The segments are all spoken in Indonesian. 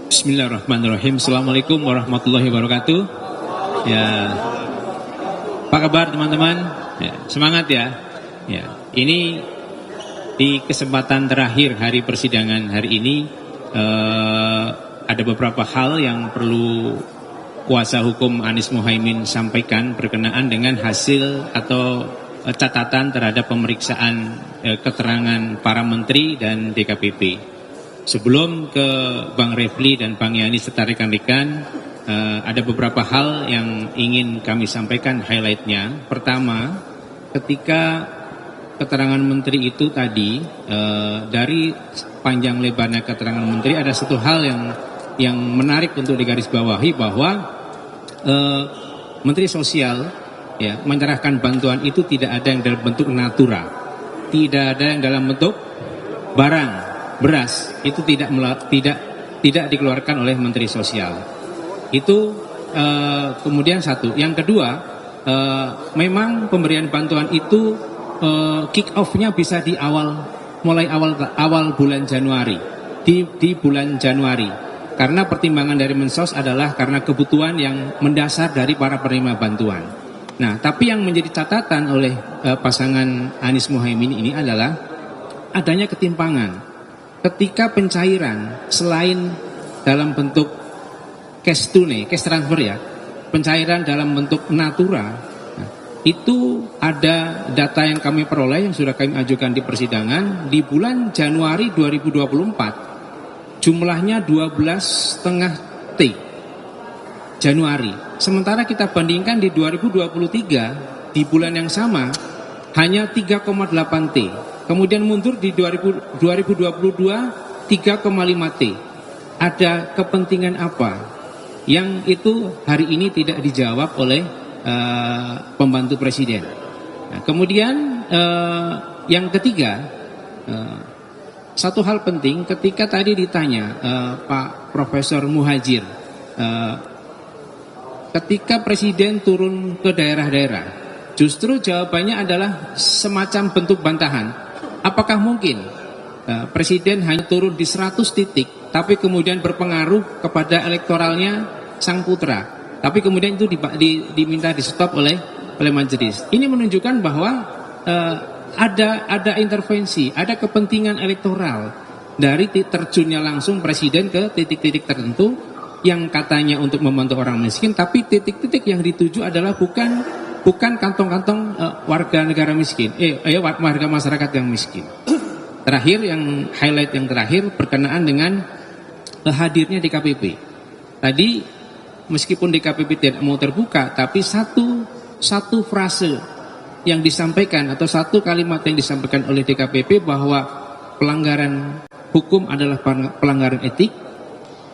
Bismillahirrahmanirrahim. Assalamualaikum warahmatullahi wabarakatuh. Ya, apa kabar teman-teman? Ya, semangat ya. Ya, ini di kesempatan terakhir hari persidangan hari ini ada beberapa hal yang perlu kuasa hukum Anies Muhaimin sampaikan berkenaan dengan hasil atau catatan terhadap pemeriksaan keterangan para menteri dan DKPP. Sebelum ke Bang Refli dan Bang Yani serta rekan-rekan, ada beberapa hal yang ingin kami sampaikan highlightnya. Pertama, ketika keterangan menteri itu tadi, dari panjang lebarnya keterangan menteri, ada satu hal yang menarik untuk digarisbawahi bahwa Menteri Sosial ya menyerahkan bantuan itu tidak ada yang dalam bentuk natura, tidak ada yang dalam bentuk barang. Beras itu tidak dikeluarkan oleh Menteri Sosial. Itu kemudian satu. Yang kedua, memang pemberian bantuan itu kick off-nya bisa di mulai awal bulan Januari, di bulan Januari. Karena pertimbangan dari Mensos adalah karena kebutuhan yang mendasar dari para penerima bantuan. Nah, tapi yang menjadi catatan oleh pasangan Anies Muhaimin ini adalah adanya ketimpangan. Ketika pencairan selain dalam bentuk cash tunai, cash transfer ya, pencairan dalam bentuk natura, itu ada data yang kami peroleh yang sudah kami ajukan di persidangan di bulan Januari 2024 jumlahnya 12,5 T Januari. Sementara kita bandingkan di 2023 di bulan yang sama hanya 3,8 T. Kemudian mundur di 2022 3,5 T. Ada kepentingan apa yang itu hari ini tidak dijawab oleh pembantu presiden. Nah, kemudian yang ketiga, satu hal penting ketika tadi ditanya Pak Profesor Muhajir, ketika presiden turun ke daerah-daerah, justru jawabannya adalah semacam bentuk bantahan. Apakah mungkin presiden hanya turun di 100 titik, tapi kemudian berpengaruh kepada elektoralnya sang putra, tapi kemudian itu diminta di stop oleh majelis. Ini menunjukkan bahwa ada intervensi, ada kepentingan elektoral dari terjunnya langsung presiden ke titik-titik tertentu yang katanya untuk membantu orang miskin, tapi titik-titik yang dituju adalah bukan kantong-kantong warga negara miskin, warga masyarakat yang miskin. Terakhir, yang highlight yang terakhir berkenaan dengan hadirnya DKPP. Tadi meskipun DKPP tidak mau terbuka, tapi satu frase yang disampaikan atau satu kalimat yang disampaikan oleh DKPP bahwa pelanggaran hukum adalah pelanggaran etik,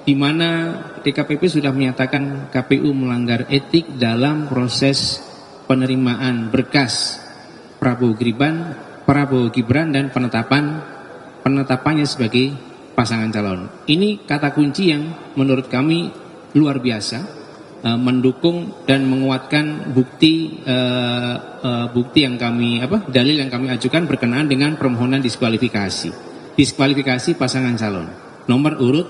di mana DKPP sudah menyatakan KPU melanggar etik dalam proses penerimaan berkas Prabowo Gibran dan penetapannya sebagai pasangan calon. Ini kata kunci yang menurut kami luar biasa, mendukung dan menguatkan bukti dalil yang kami ajukan berkenaan dengan permohonan diskualifikasi pasangan calon nomor urut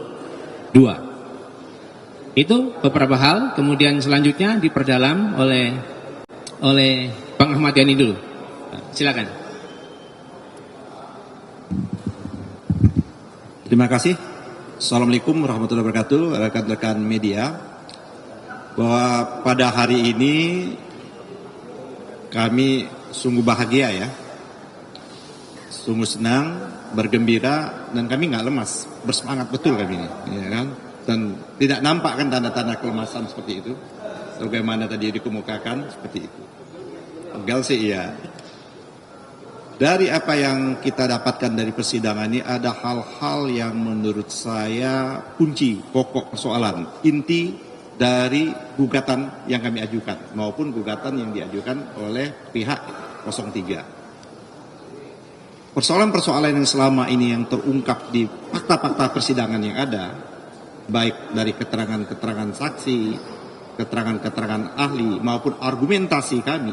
2. Itu beberapa hal. Kemudian selanjutnya diperdalam oleh Bang Ahmad Yani dulu. Silakan. Terima kasih. Assalamualaikum warahmatullahi wabarakatuh, rekan-rekan media. Bahwa pada hari ini kami sungguh bahagia ya, sungguh senang, bergembira, dan kami nggak lemas, bersemangat betul kami ini, ya kan? Dan tidak nampak kan tanda-tanda kelemasan seperti itu, sebagaimana tadi dikemukakan seperti itu. Enggak sih ya. Dari apa yang kita dapatkan dari persidangan ini ada hal-hal yang menurut saya kunci, pokok persoalan, inti dari gugatan yang kami ajukan maupun gugatan yang diajukan oleh pihak 03. Persoalan-persoalan yang selama ini yang terungkap di fakta-fakta persidangan yang ada, baik dari keterangan-keterangan saksi, keterangan-keterangan ahli maupun argumentasi kami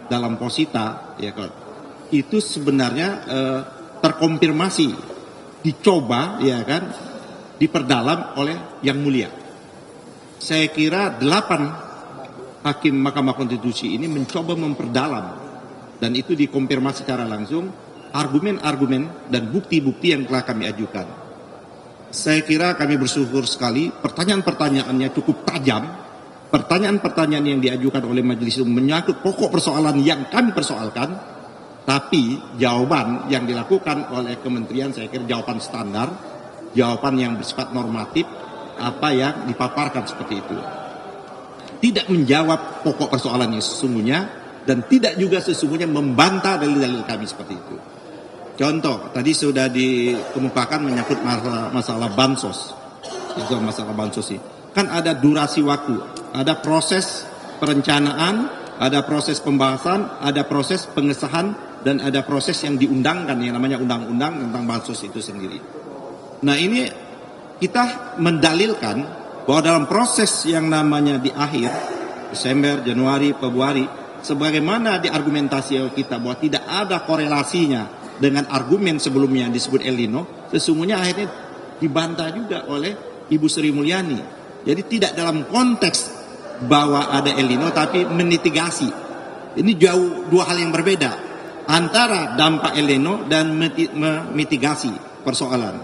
dalam posita, ya kan, itu sebenarnya terkonfirmasi, dicoba, ya kan, diperdalam oleh Yang Mulia. Saya kira 8 hakim Mahkamah Konstitusi ini mencoba memperdalam, dan itu dikonfirmasi secara langsung argumen-argumen dan bukti-bukti yang telah kami ajukan. Saya kira kami bersyukur sekali, pertanyaan-pertanyaannya cukup tajam. Pertanyaan-pertanyaan yang diajukan oleh majelis itu menyangkut pokok persoalan yang kami persoalkan, tapi jawaban yang dilakukan oleh kementerian saya kira jawaban standar, jawaban yang bersifat normatif, apa yang dipaparkan seperti itu. Tidak menjawab pokok persoalan yang sesungguhnya, dan tidak juga sesungguhnya membantah dalil-dalil kami seperti itu. Contoh, tadi sudah dikemukakan menyangkut masalah bansos. Itu masalah bansos ini. Kan ada durasi waktu, ada proses perencanaan, ada proses pembahasan, ada proses pengesahan, dan ada proses yang diundangkan yang namanya undang-undang tentang bansos itu sendiri. Nah, ini kita mendalilkan bahwa dalam proses yang namanya di akhir Desember, Januari, Februari, sebagaimana diargumentasi kita bahwa tidak ada korelasinya dengan argumen sebelumnya yang disebut El Nino, sesungguhnya akhirnya dibantah juga oleh Ibu Sri Mulyani. Jadi tidak dalam konteks bahwa ada El Nino, tapi memitigasi. Ini jauh dua hal yang berbeda antara dampak El Nino dan memitigasi persoalan.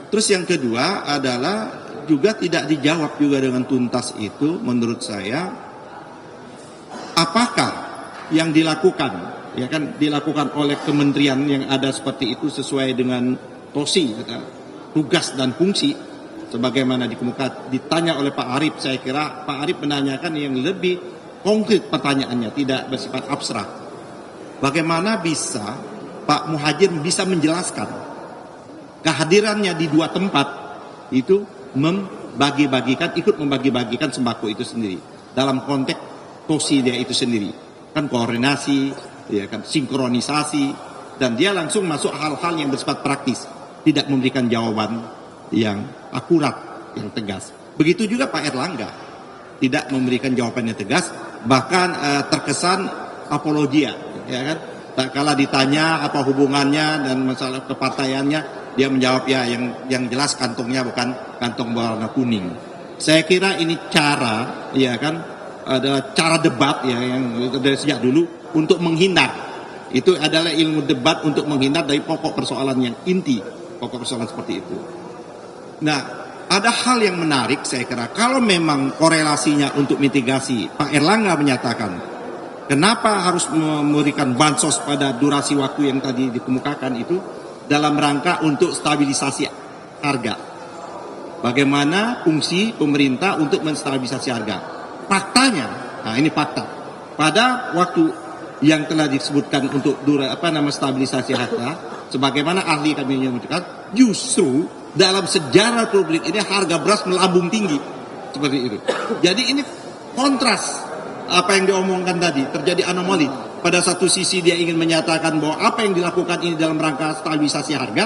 Terus yang kedua adalah juga tidak dijawab juga dengan tuntas itu menurut saya, apakah yang dilakukan, ya kan, dilakukan oleh kementerian yang ada seperti itu sesuai dengan tosi, tugas dan fungsi sebagaimana dikemukakan, ditanya oleh Pak Arief. Saya kira Pak Arief menanyakan yang lebih konkret pertanyaannya, tidak bersifat abstrak. Bagaimana bisa Pak Muhajir bisa menjelaskan kehadirannya di dua tempat itu ikut membagi-bagikan sembako itu sendiri dalam konteks tosi dia itu sendiri, kan koordinasi, ya kan, sinkronisasi, dan dia langsung masuk hal-hal yang bersifat praktis, tidak memberikan jawaban yang akurat, yang tegas. Begitu juga Pak Erlangga tidak memberikan jawaban yang tegas, bahkan terkesan apologia, ya kan. Tak kala ditanya apa hubungannya dan masalah kepartaiannya, dia menjawab ya yang jelas kantongnya bukan kantong berwarna kuning. Saya kira ini cara, ya kan, adalah cara debat ya yang dari sejak dulu untuk menghindar. Itu adalah ilmu debat untuk menghindar dari pokok persoalan yang inti, pokok persoalan seperti itu. Nah, ada hal yang menarik saya kira, kalau memang korelasinya untuk mitigasi, Pak Erlangga menyatakan kenapa harus memberikan bansos pada durasi waktu yang tadi dikemukakan itu dalam rangka untuk stabilisasi harga. Bagaimana fungsi pemerintah untuk menstabilisasi harga? Faktanya, nah ini fakta. Pada waktu yang telah disebutkan untuk stabilisasi harga, sebagaimana ahli kami menyebutkan, justru dalam sejarah publik ini harga beras melambung tinggi seperti itu. Jadi ini kontras apa yang diomongkan tadi, terjadi anomali. Pada satu sisi dia ingin menyatakan bahwa apa yang dilakukan ini dalam rangka stabilisasi harga,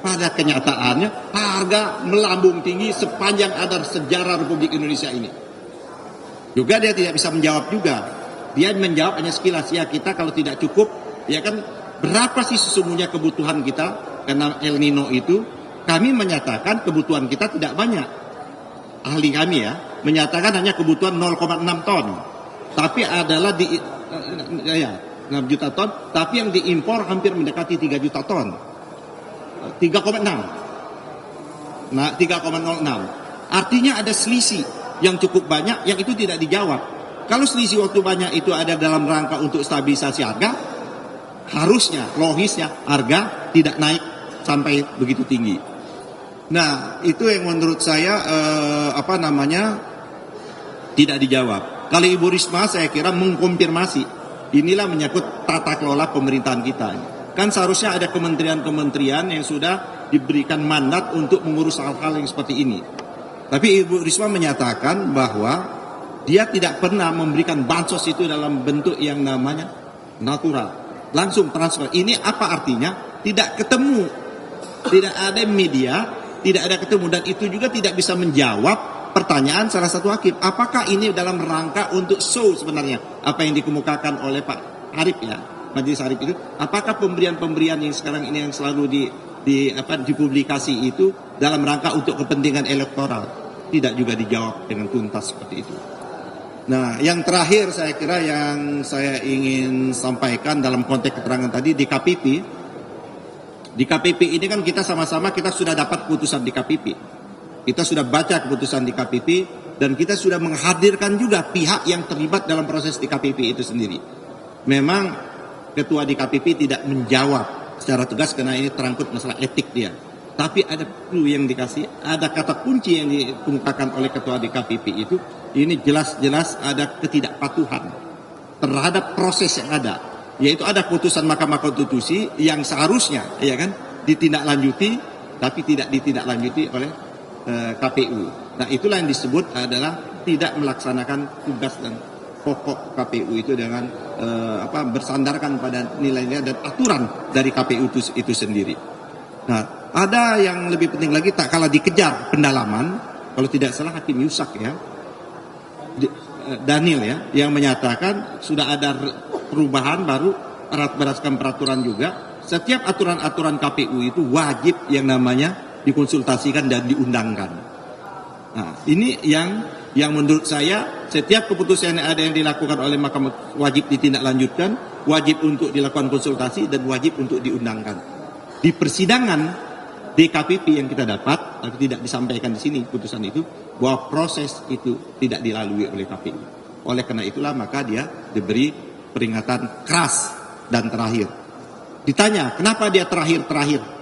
pada kenyataannya harga melambung tinggi sepanjang ada sejarah Republik Indonesia ini. Juga dia tidak bisa menjawab juga. Dia menjawab hanya sekilas, ya kita kalau tidak cukup, ya kan berapa sih sesungguhnya kebutuhan kita karena El Nino itu. Kami menyatakan kebutuhan kita tidak banyak. Ahli kami ya menyatakan hanya kebutuhan 0,6 ton. Tapi adalah 6 juta ton, tapi yang diimpor hampir mendekati 3 juta ton. 3,6. Nah, 3,06. Artinya ada selisih yang cukup banyak yang itu tidak dijawab. Kalau selisih waktu banyak itu ada dalam rangka untuk stabilisasi harga, harusnya, logisnya harga tidak naik sampai begitu tinggi. Nah, itu yang menurut saya tidak dijawab. Kalau Ibu Risma saya kira mengkonfirmasi, inilah menyangkut tata kelola pemerintahan kita. Kan seharusnya ada kementerian-kementerian yang sudah diberikan mandat untuk mengurus hal-hal yang seperti ini. Tapi Ibu Risma menyatakan bahwa dia tidak pernah memberikan bansos itu dalam bentuk yang namanya natural, langsung transfer. Ini apa artinya? Tidak ketemu, tidak ada media, tidak ada ketemu, dan itu juga tidak bisa menjawab pertanyaan salah satu hakim. Apakah ini dalam rangka untuk show sebenarnya apa yang dikemukakan oleh Pak Arief ya, Majelis Arief itu? Apakah pemberian-pemberian yang sekarang ini yang selalu dipublikasi itu dalam rangka untuk kepentingan elektoral. Tidak juga dijawab dengan tuntas seperti itu. Nah, yang terakhir saya kira yang saya ingin sampaikan dalam konteks keterangan tadi di KPP. Di KPP ini kan kita sama-sama kita sudah dapat keputusan di KPP. Kita sudah baca keputusan di KPP dan kita sudah menghadirkan juga pihak yang terlibat dalam proses di KPP itu sendiri. Memang ketua di KPP tidak menjawab secara tegas karena ini terangkut masalah etik dia. Tapi ada clue yang dikasih, ada kata kunci yang dikemukakan oleh ketua di KPP itu, ini jelas-jelas ada ketidakpatuhan terhadap proses yang ada. Yaitu ada putusan Mahkamah Konstitusi yang seharusnya ya kan ditindaklanjuti tapi tidak ditindaklanjuti oleh KPU. Nah, itulah yang disebut adalah tidak melaksanakan tugas dan pokok KPU itu dengan bersandarkan pada nilai-nilai dan aturan dari KPU itu sendiri. Nah, ada yang lebih penting lagi, tak kalah dikejar pendalaman, kalau tidak salah Hakim Yusak ya, Daniel ya, yang menyatakan sudah ada perubahan baru berdasarkan peraturan juga. Setiap aturan-aturan KPU itu wajib yang namanya dikonsultasikan dan diundangkan. Nah, ini yang menurut saya setiap keputusan yang ada yang dilakukan oleh Mahkamah wajib ditindaklanjutkan, wajib untuk dilakukan konsultasi dan wajib untuk diundangkan. Di persidangan DKPP yang kita dapat, tapi tidak disampaikan di sini putusan itu, bahwa proses itu tidak dilalui oleh KPU. Oleh karena itulah maka dia diberi peringatan keras dan terakhir. Ditanya, kenapa dia terakhir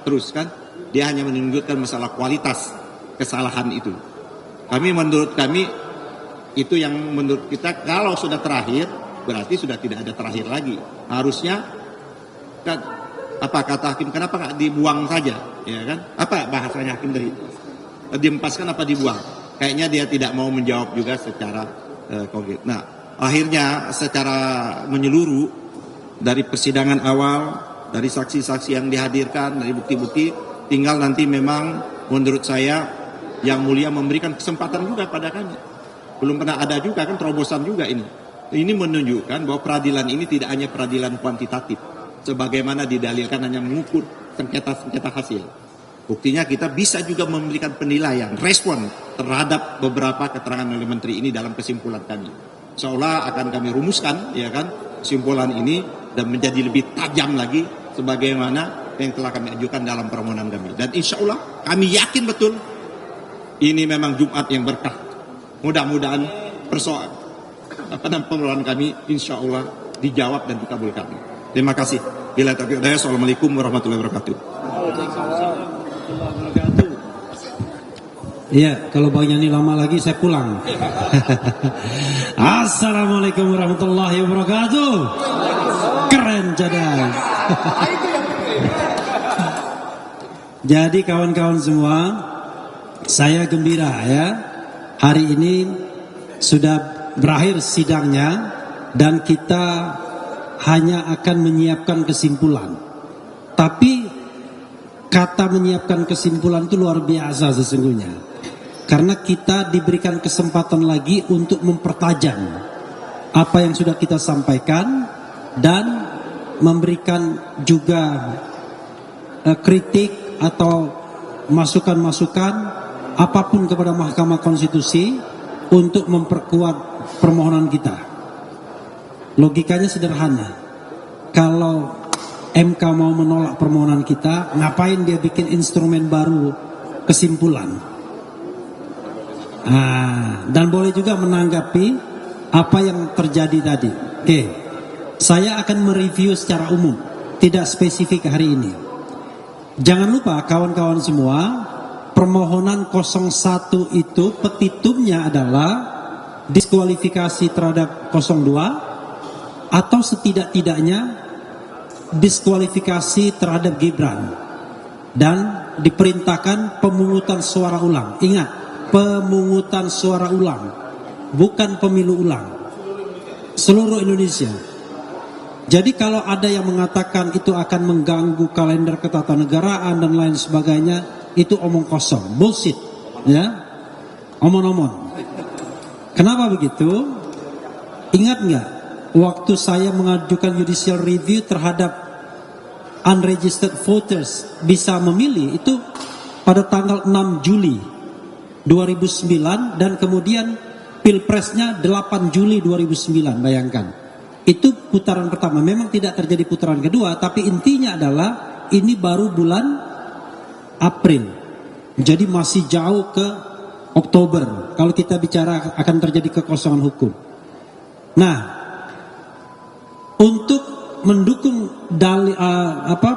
terus kan? Dia hanya menunjukkan masalah kualitas kesalahan itu. Menurut kami, itu yang menurut kita kalau sudah terakhir, berarti sudah tidak ada terakhir lagi. Harusnya, kan, apa kata hakim, kenapa nggak dibuang saja? Ya kan? Apa bahasanya hakim dari diempaskan apa dibuang? Kayaknya dia tidak mau menjawab juga secara konkret. Nah, akhirnya secara menyeluruh dari persidangan awal, dari saksi-saksi yang dihadirkan, dari bukti-bukti, tinggal nanti memang menurut saya yang mulia memberikan kesempatan juga pada kami. Belum pernah ada juga kan terobosan juga ini. Ini menunjukkan bahwa peradilan ini tidak hanya peradilan kuantitatif, sebagaimana didalilkan hanya mengukur sengketa-sengketa hasil. Buktinya kita bisa juga memberikan penilaian, respon terhadap beberapa keterangan oleh menteri ini dalam kesimpulan kami. Seolah akan kami rumuskan, ya kan, kesimpulan ini dan menjadi lebih tajam lagi sebagaimana yang telah kami ajukan dalam permohonan kami. Dan insya Allah kami yakin betul ini memang Jumat yang berkah. Mudah-mudahan permohonan kami insya Allah dijawab dan dikabulkan. Terima kasih. Bila taufiq hidayah. Assalamualaikum warahmatullahi wabarakatuh. Iya, kalau Bang Yani lama lagi saya pulang. Assalamualaikum warahmatullahi wabarakatuh. Keren cadang. Jadi kawan-kawan semua, saya gembira ya. Hari ini sudah berakhir sidangnya dan kita hanya akan menyiapkan kesimpulan. Tapi kata menyiapkan kesimpulan itu luar biasa sesungguhnya. Karena kita diberikan kesempatan lagi untuk mempertajam apa yang sudah kita sampaikan dan memberikan juga kritik atau masukan-masukan apapun kepada Mahkamah Konstitusi untuk memperkuat permohonan kita. Logikanya sederhana. Kalau MK mau menolak permohonan kita, ngapain dia bikin instrumen baru kesimpulan? Dan boleh juga menanggapi apa yang terjadi tadi. Oke, saya akan mereview secara umum, tidak spesifik hari ini. Jangan lupa kawan-kawan semua, permohonan 01 itu petitumnya adalah diskualifikasi terhadap 02 atau setidak-tidaknya diskualifikasi terhadap Gibran dan diperintahkan pemungutan suara ulang. Ingat, pemungutan suara ulang, bukan pemilu ulang, seluruh Indonesia. Jadi kalau ada yang mengatakan itu akan mengganggu kalender ketatanegaraan dan lain sebagainya, itu omong kosong, bullshit, ya, omong-omong. Kenapa begitu? Ingat nggak waktu saya mengajukan judicial review terhadap unregistered voters bisa memilih itu pada tanggal 6 Juli 2009 dan kemudian pilpresnya 8 Juli 2009, bayangkan. Itu putaran pertama, memang tidak terjadi putaran kedua, tapi intinya adalah ini baru bulan April. Jadi masih jauh ke Oktober kalau kita bicara akan terjadi kekosongan hukum. Nah, untuk mendukung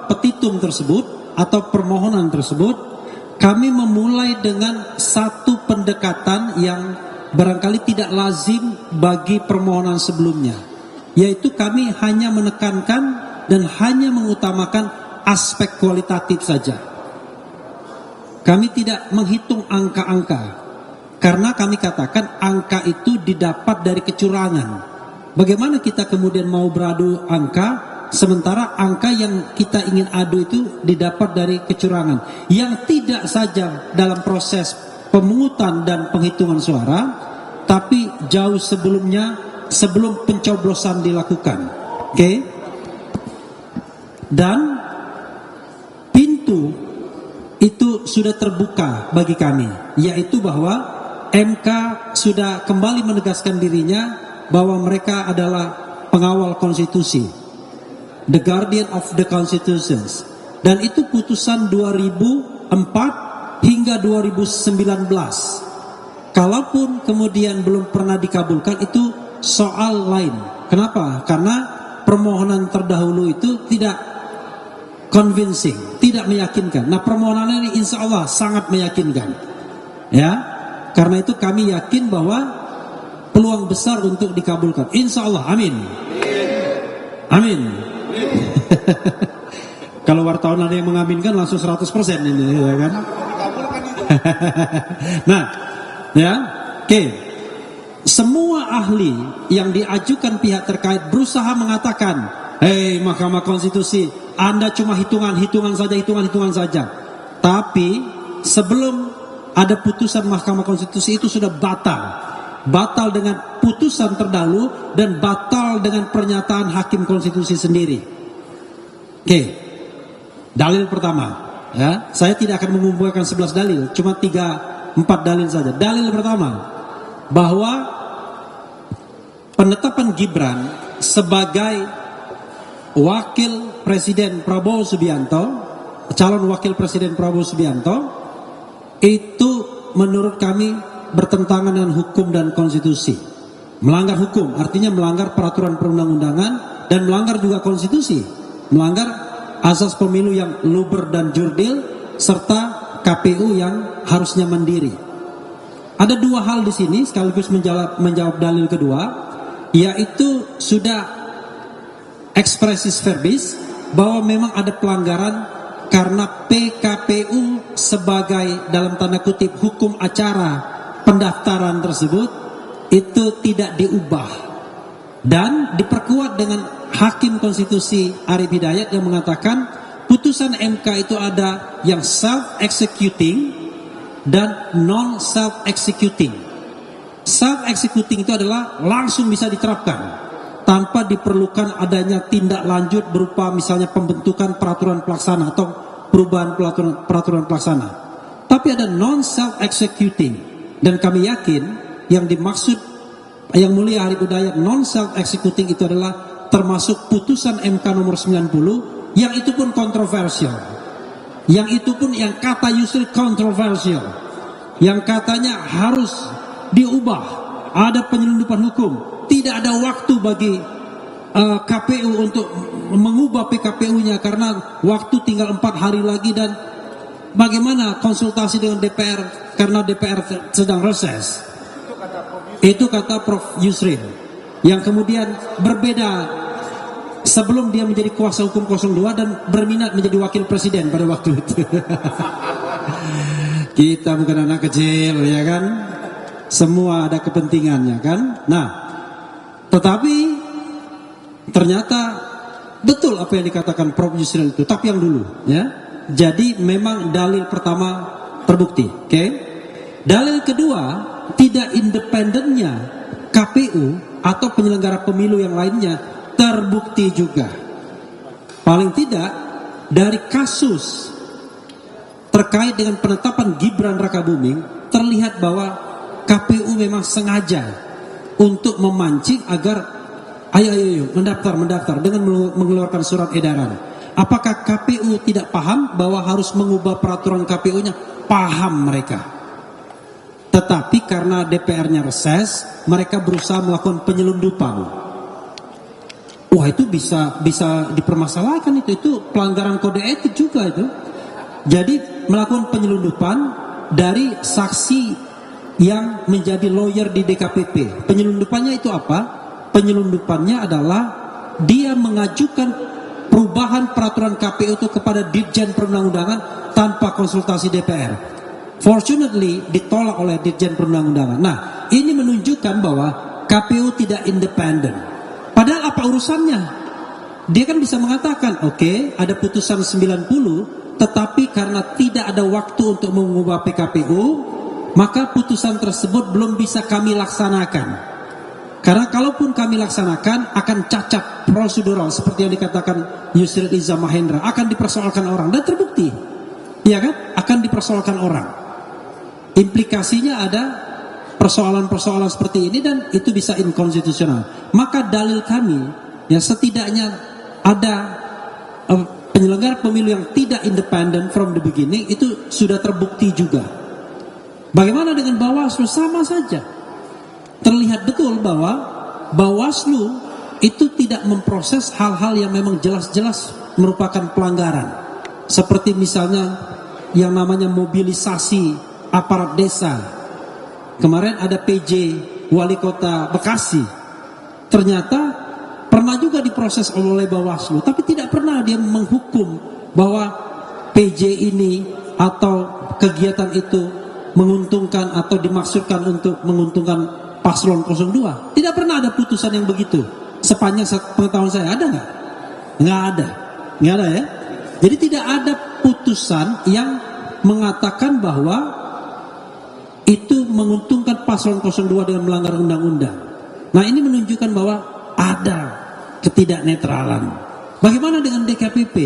petitum tersebut atau permohonan tersebut, kami memulai dengan satu pendekatan yang barangkali tidak lazim bagi permohonan sebelumnya, yaitu kami hanya menekankan dan hanya mengutamakan aspek kualitatif saja. Kami tidak menghitung angka-angka, karena kami katakan angka itu didapat dari kecurangan. Bagaimana kita kemudian mau beradu angka, sementara angka yang kita ingin adu itu didapat dari kecurangan, yang tidak saja dalam proses pemungutan dan penghitungan suara, tapi jauh sebelumnya, sebelum pencoblosan dilakukan. Oke? Dan pintu itu sudah terbuka bagi kami, yaitu bahwa MK sudah kembali menegaskan dirinya bahwa mereka adalah pengawal konstitusi, the guardian of the constitutions, dan itu putusan 2004 hingga 2019. Kalaupun kemudian belum pernah dikabulkan, itu soal lain. Kenapa? Karena permohonan terdahulu itu tidak convincing, tidak meyakinkan. Nah, permohonan ini insya Allah sangat meyakinkan, ya. Karena itu kami yakin bahwa peluang besar untuk dikabulkan, insya Allah. Amin. Amin. Kalau wartawan ada yang mengaminkan langsung 100% ini, ya kan? Nah, ya, oke. Semua ahli yang diajukan pihak terkait berusaha mengatakan, hei Mahkamah Konstitusi, Anda cuma hitungan saja. Tapi sebelum ada putusan Mahkamah Konstitusi itu sudah batal dengan putusan terdahulu dan batal dengan pernyataan Hakim Konstitusi sendiri. Oke, dalil pertama, ya, saya tidak akan mengumpulkan 11 dalil, cuma 3-4 dalil saja. Dalil pertama, bahwa penetapan Gibran sebagai wakil Presiden Prabowo Subianto, calon wakil Presiden Prabowo Subianto, itu menurut kami bertentangan dengan hukum dan konstitusi. Melanggar hukum artinya melanggar peraturan perundang-undangan dan melanggar juga konstitusi, melanggar asas pemilu yang luber dan jurdil serta KPU yang harusnya mandiri. Ada dua hal di sini sekaligus menjawab dalil kedua, yaitu sudah expressis verbis bahwa memang ada pelanggaran karena PKPU sebagai dalam tanda kutip hukum acara pendaftaran tersebut itu tidak diubah dan diperkuat dengan Hakim Konstitusi Arief Hidayat yang mengatakan putusan MK itu ada yang self-executing dan non-self-executing. Self-executing itu adalah langsung bisa diterapkan tanpa diperlukan adanya tindak lanjut berupa misalnya pembentukan peraturan pelaksana atau perubahan peraturan pelaksana. Tapi ada non-self-executing, dan kami yakin yang dimaksud Yang Mulia Arief Hidayat non-self-executing itu adalah termasuk putusan MK nomor 90 yang itu pun kontroversial, yang itu pun yang kata Yusril kontroversial, yang katanya harus diubah, ada penyelundupan hukum. Tidak ada waktu bagi KPU untuk mengubah PKPU-nya karena waktu tinggal 4 hari lagi, dan bagaimana konsultasi dengan DPR karena DPR sedang reses. Itu kata Prof. Yusril, yang kemudian berbeda sebelum dia menjadi kuasa hukum 02 dan berminat menjadi wakil presiden pada waktu itu. Kita bukan anak kecil, ya kan? Semua ada kepentingannya, kan? Nah, tetapi ternyata betul apa yang dikatakan Prof. Yusril itu, tapi yang dulu, ya. Jadi memang dalil pertama terbukti, oke? Dalil kedua, tidak independennya KPU atau penyelenggara pemilu yang lainnya terbukti juga. Paling tidak dari kasus terkait dengan penetapan Gibran Rakabuming, terlihat bahwa KPU memang sengaja untuk memancing agar ayo mendaftar dengan mengeluarkan surat edaran. Apakah KPU tidak paham bahwa harus mengubah peraturan KPU-nya? Paham mereka. Tetapi karena DPR-nya reses, mereka berusaha melakukan penyelundupan. Wah, itu bisa dipermasalahkan, itu pelanggaran kode etik juga itu. Jadi melakukan penyelundupan dari saksi yang menjadi lawyer di DKPP. Penyelundupannya itu apa? Penyelundupannya adalah dia mengajukan perubahan peraturan KPU itu kepada Dirjen Perundang-undangan tanpa konsultasi DPR. Fortunately ditolak oleh Dirjen Perundang-undangan. Nah, ini menunjukkan bahwa KPU tidak independen. Padahal apa urusannya? Dia kan bisa mengatakan, oke, ada putusan 90, tetapi karena tidak ada waktu untuk mengubah PKPU, maka putusan tersebut belum bisa kami laksanakan. Karena kalaupun kami laksanakan akan cacat prosedural seperti yang dikatakan Yusril Iza Mahendra, akan dipersoalkan orang, dan terbukti, ya kan? Akan dipersoalkan orang. Implikasinya ada persoalan-persoalan seperti ini dan itu bisa inkonstitusional. Maka dalil kami, ya setidaknya ada penyelenggara pemilu yang tidak independen from the beginning, itu sudah terbukti juga. Bagaimana dengan Bawaslu? Sama saja. Terlihat betul bahwa Bawaslu itu tidak memproses hal-hal yang memang jelas-jelas merupakan pelanggaran. Seperti misalnya yang namanya mobilisasi aparat desa. Kemarin ada PJ Wali Kota Bekasi. Ternyata pernah juga diproses oleh Bawaslu, tapi tidak pernah dia menghukum bahwa PJ ini atau kegiatan itu menguntungkan atau dimaksudkan untuk menguntungkan Paslon 02. Tidak pernah ada putusan yang begitu. Sepanjang pengetahuan saya, ada nggak? Nggak ada ya. Jadi tidak ada putusan yang mengatakan bahwa itu menguntungkan Paslon 02 dengan melanggar undang-undang. Nah, ini menunjukkan bahwa ada ketidaknetralan. Bagaimana dengan DKPP?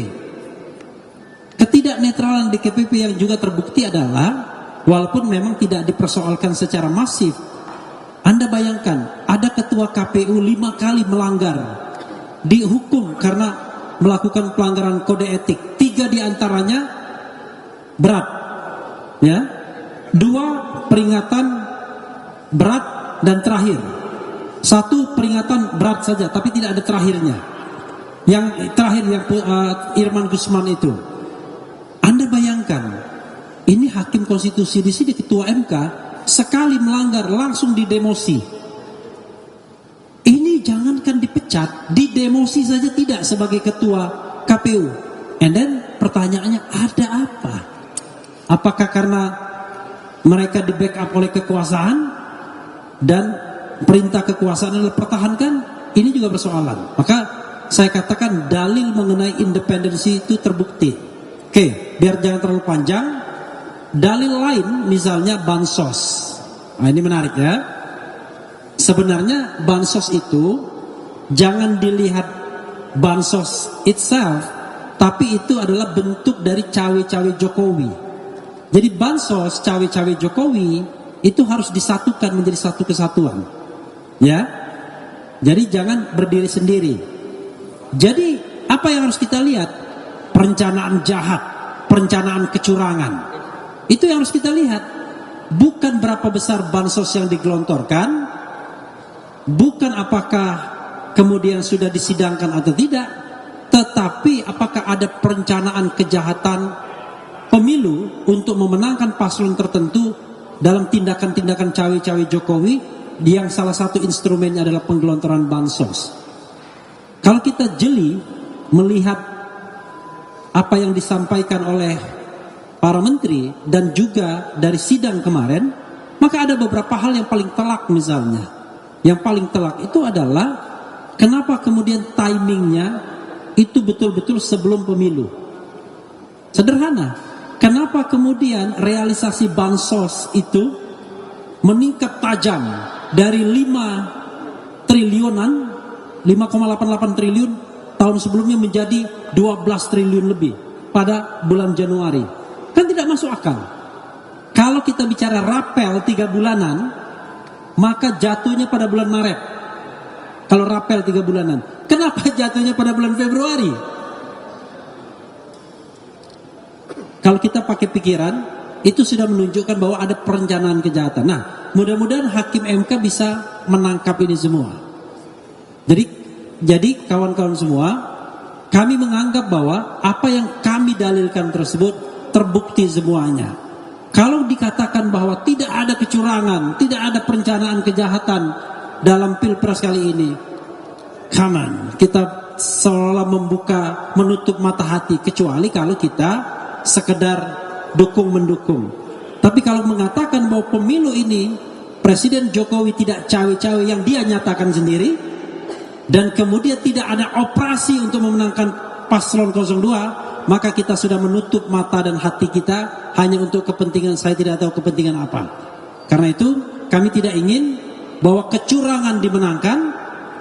Ketidaknetralan DKPP yang juga terbukti adalah walaupun memang tidak dipersoalkan secara masif. Anda bayangkan, ada ketua KPU 5 kali melanggar, dihukum karena melakukan pelanggaran kode etik. 3 diantaranya berat, ya. 2 peringatan berat dan terakhir. 1 peringatan berat saja, tapi tidak ada terakhirnya. Yang terakhir yang Irman Gusman itu. Anda bayangkan, ini hakim konstitusi di sini, ketua MK, sekali melanggar langsung didemosi. Ini jangankan dipecat, didemosi saja tidak sebagai ketua KPU. And then pertanyaannya, ada apa? Apakah karena mereka di backup oleh kekuasaan dan perintah kekuasaan adalah pertahankan? Ini juga persoalan. Maka saya katakan dalil mengenai independensi itu terbukti. Oke, biar jangan terlalu panjang. Dalil lain misalnya bansos. Nah, ini menarik ya. Sebenarnya bansos itu jangan dilihat bansos itself, tapi itu adalah bentuk dari cawe-cawe Jokowi. Jadi bansos cawe-cawe Jokowi itu harus disatukan menjadi satu kesatuan. Ya. Jadi jangan berdiri sendiri. Jadi apa yang harus kita lihat? Perencanaan jahat, perencanaan kecurangan. Itu yang harus kita lihat. Bukan berapa besar bansos yang digelontorkan, bukan apakah kemudian sudah disidangkan atau tidak, tetapi apakah ada perencanaan kejahatan pemilu untuk memenangkan paslon tertentu dalam tindakan-tindakan cawe-cawe Jokowi, yang salah satu instrumennya adalah penggelontoran bansos. Kalau kita jeli melihat apa yang disampaikan oleh para menteri dan juga dari sidang kemarin, maka ada beberapa hal yang paling telak misalnya. Yang paling telak itu adalah kenapa kemudian timingnya itu betul-betul sebelum pemilu. Sederhana, kenapa kemudian realisasi bansos itu meningkat tajam dari 5 triliunan, 5,88 triliun tahun sebelumnya menjadi 12 triliun lebih. pada bulan Januari. Kan tidak masuk akal. Kalau kita bicara rapel 3 bulanan, maka jatuhnya pada bulan Maret. Kalau rapel 3 bulanan, kenapa jatuhnya pada bulan Februari? Kalau kita pakai pikiran, itu sudah menunjukkan bahwa ada perencanaan kejahatan. Nah, mudah-mudahan hakim MK bisa menangkap ini semua. Jadi kawan-kawan semua, kami menganggap bahwa apa yang kami dalilkan tersebut terbukti semuanya. Kalau dikatakan bahwa tidak ada kecurangan, tidak ada perencanaan kejahatan dalam Pilpres kali ini, come on, kita seolah menutup mata hati, kecuali kalau kita sekedar dukung-mendukung. Tapi kalau mengatakan bahwa pemilu ini Presiden Jokowi tidak cawe-cawe yang dia nyatakan sendiri, dan kemudian tidak ada operasi untuk memenangkan paslon 02, maka kita sudah menutup mata dan hati kita hanya untuk kepentingan saya tidak tahu kepentingan apa. Karena itu kami tidak ingin bahwa kecurangan dimenangkan,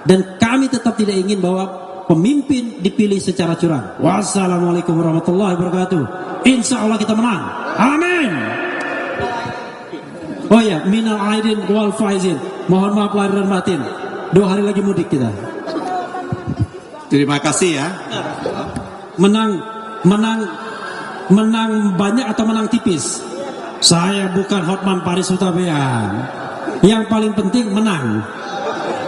dan kami tetap tidak ingin bahwa pemimpin dipilih secara curang. Wassalamualaikum warahmatullahi wabarakatuh. Insya Allah kita menang. Amin. Oh ya, minal aidin wal faizin. Mohon maaf lahir dan batin. 2 hari lagi mudik kita. Terima kasih ya. Menang banyak atau menang tipis? Saya bukan Hotman Paris Hutabean. Yang paling penting menang.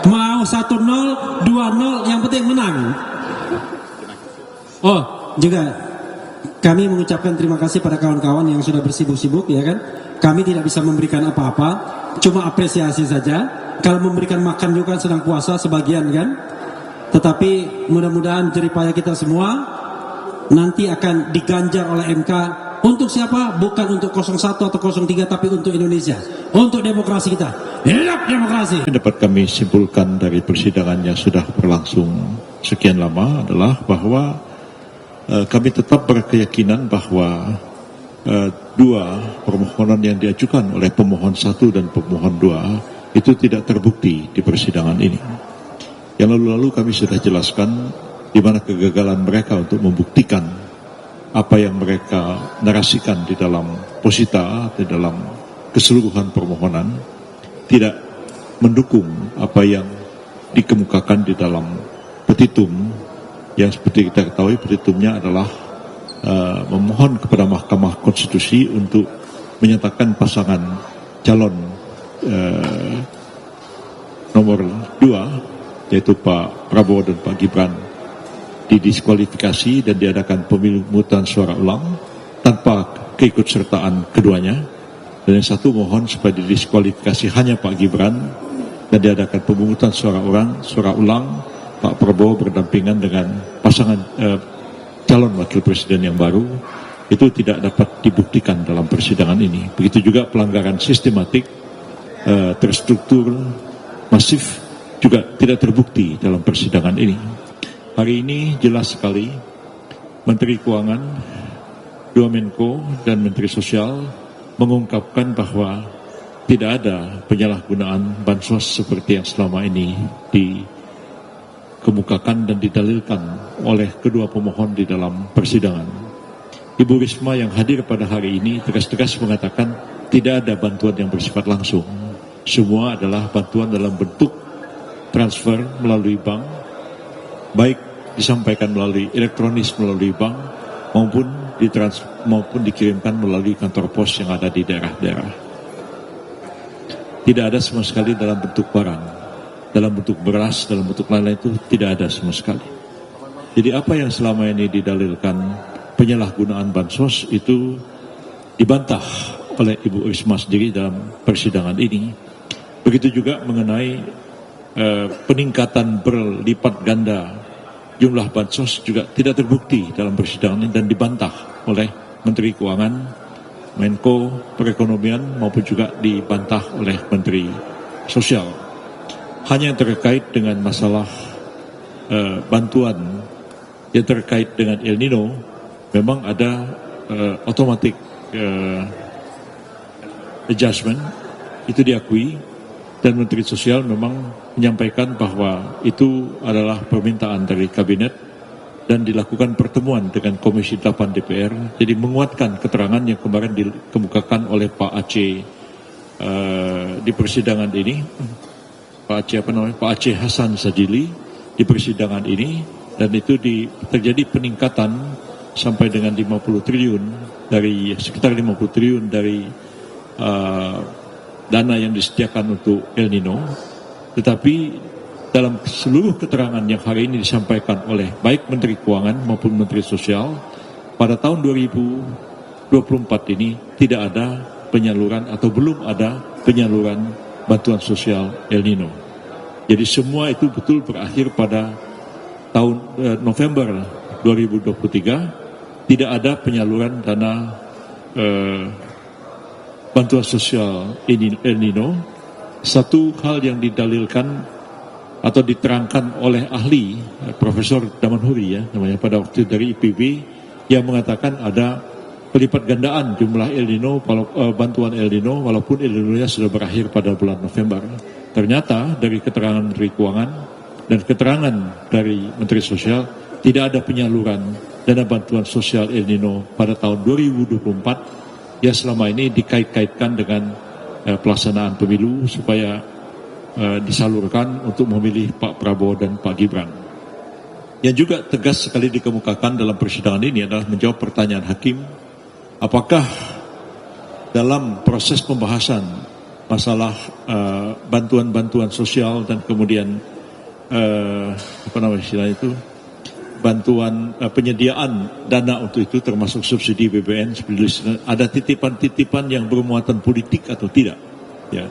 Mau 1-0, 2-0, yang penting menang. Oh, juga kami mengucapkan terima kasih pada kawan-kawan yang sudah bersibuk-sibuk, ya kan. Kami tidak bisa memberikan apa-apa, cuma apresiasi saja. Kalau memberikan makan juga sedang puasa sebagian kan. Tetapi mudah-mudahan jeripaya kita semua nanti akan diganjar oleh MK. Untuk siapa? Bukan untuk 01 atau 03, tapi untuk Indonesia, untuk demokrasi kita. Hidup demokrasi. Dapat kami simpulkan dari persidangan yang sudah berlangsung sekian lama adalah bahwa kami tetap berkeyakinan bahwa 2 permohonan yang diajukan oleh pemohon 1 dan pemohon 2 itu tidak terbukti di persidangan ini. Yang lalu-lalu kami sudah jelaskan di mana kegagalan mereka untuk membuktikan apa yang mereka narasikan di dalam posita, di dalam keseluruhan permohonan, tidak mendukung apa yang dikemukakan di dalam petitum, yang seperti kita ketahui petitumnya adalah memohon kepada Mahkamah Konstitusi untuk menyatakan pasangan calon nomor 2, yaitu Pak Prabowo dan Pak Gibran, didiskualifikasi dan diadakan pemungutan suara ulang tanpa keikutsertaan keduanya. Dan yang satu mohon supaya didiskualifikasi hanya Pak Gibran dan diadakan pemungutan suara ulang Pak Prabowo berdampingan dengan pasangan calon wakil presiden yang baru. Itu tidak dapat dibuktikan dalam persidangan ini. Begitu juga pelanggaran sistematik, terstruktur, masif juga tidak terbukti dalam persidangan ini. Hari ini jelas sekali Menteri Keuangan, 2 Menko dan Menteri Sosial mengungkapkan bahwa tidak ada penyalahgunaan bansos seperti yang selama ini dikemukakan dan didalilkan oleh kedua pemohon di dalam persidangan. Ibu Risma yang hadir pada hari ini tegas-tegas mengatakan tidak ada bantuan yang bersifat langsung. Semua adalah bantuan dalam bentuk transfer melalui bank, baik disampaikan melalui elektronis melalui bank maupun dikirimkan melalui kantor pos yang ada di daerah-daerah. Tidak ada sama sekali dalam bentuk barang, dalam bentuk beras, dalam bentuk lain-lain itu tidak ada sama sekali. Jadi apa yang selama ini didalilkan penyalahgunaan bansos itu dibantah oleh Ibu Risma sendiri dalam persidangan ini. Begitu juga mengenai peningkatan berlipat ganda jumlah bansos juga tidak terbukti dalam persidangan ini dan dibantah oleh Menteri Keuangan, Menko Perekonomian maupun juga dibantah oleh Menteri Sosial. Hanya yang terkait dengan masalah bantuan yang terkait dengan El Nino memang ada automatic adjustment, itu diakui, dan Menteri Sosial memang menyampaikan bahwa itu adalah permintaan dari kabinet dan dilakukan pertemuan dengan Komisi 8 DPR, jadi menguatkan keterangan yang kemarin dikemukakan oleh Pak Aceh di persidangan ini, Pak Aceh Hasan Sajili di persidangan ini, dan itu terjadi peningkatan sampai dengan 50 triliun dari sekitar 50 triliun dari dana yang disediakan untuk El Nino. Tetapi dalam seluruh keterangan yang hari ini disampaikan oleh baik Menteri Keuangan maupun Menteri Sosial, pada tahun 2024 ini tidak ada penyaluran atau belum ada penyaluran bantuan sosial El Nino. Jadi semua itu betul berakhir pada tahun November 2023, tidak ada penyaluran dana bantuan sosial El Nino. Satu hal yang didalilkan atau diterangkan oleh ahli Profesor Damanhuri ya namanya pada waktu dari IPB, yang mengatakan ada pelipat gandaan jumlah El Nino, bantuan El Nino, walaupun El Nino-nya sudah berakhir pada bulan November. Ternyata dari keterangan Menteri Keuangan dan keterangan dari Menteri Sosial, tidak ada penyaluran dana bantuan sosial El Nino pada tahun 2024 yang selama ini dikait-kaitkan dengan pelaksanaan pemilu supaya disalurkan untuk memilih Pak Prabowo dan Pak Gibran. Yang juga tegas sekali dikemukakan dalam persidangan ini adalah menjawab pertanyaan hakim, apakah dalam proses pembahasan masalah bantuan-bantuan sosial dan kemudian bantuan penyediaan dana untuk itu termasuk subsidi BBM, ada titipan-titipan yang bermuatan politik atau tidak, ya.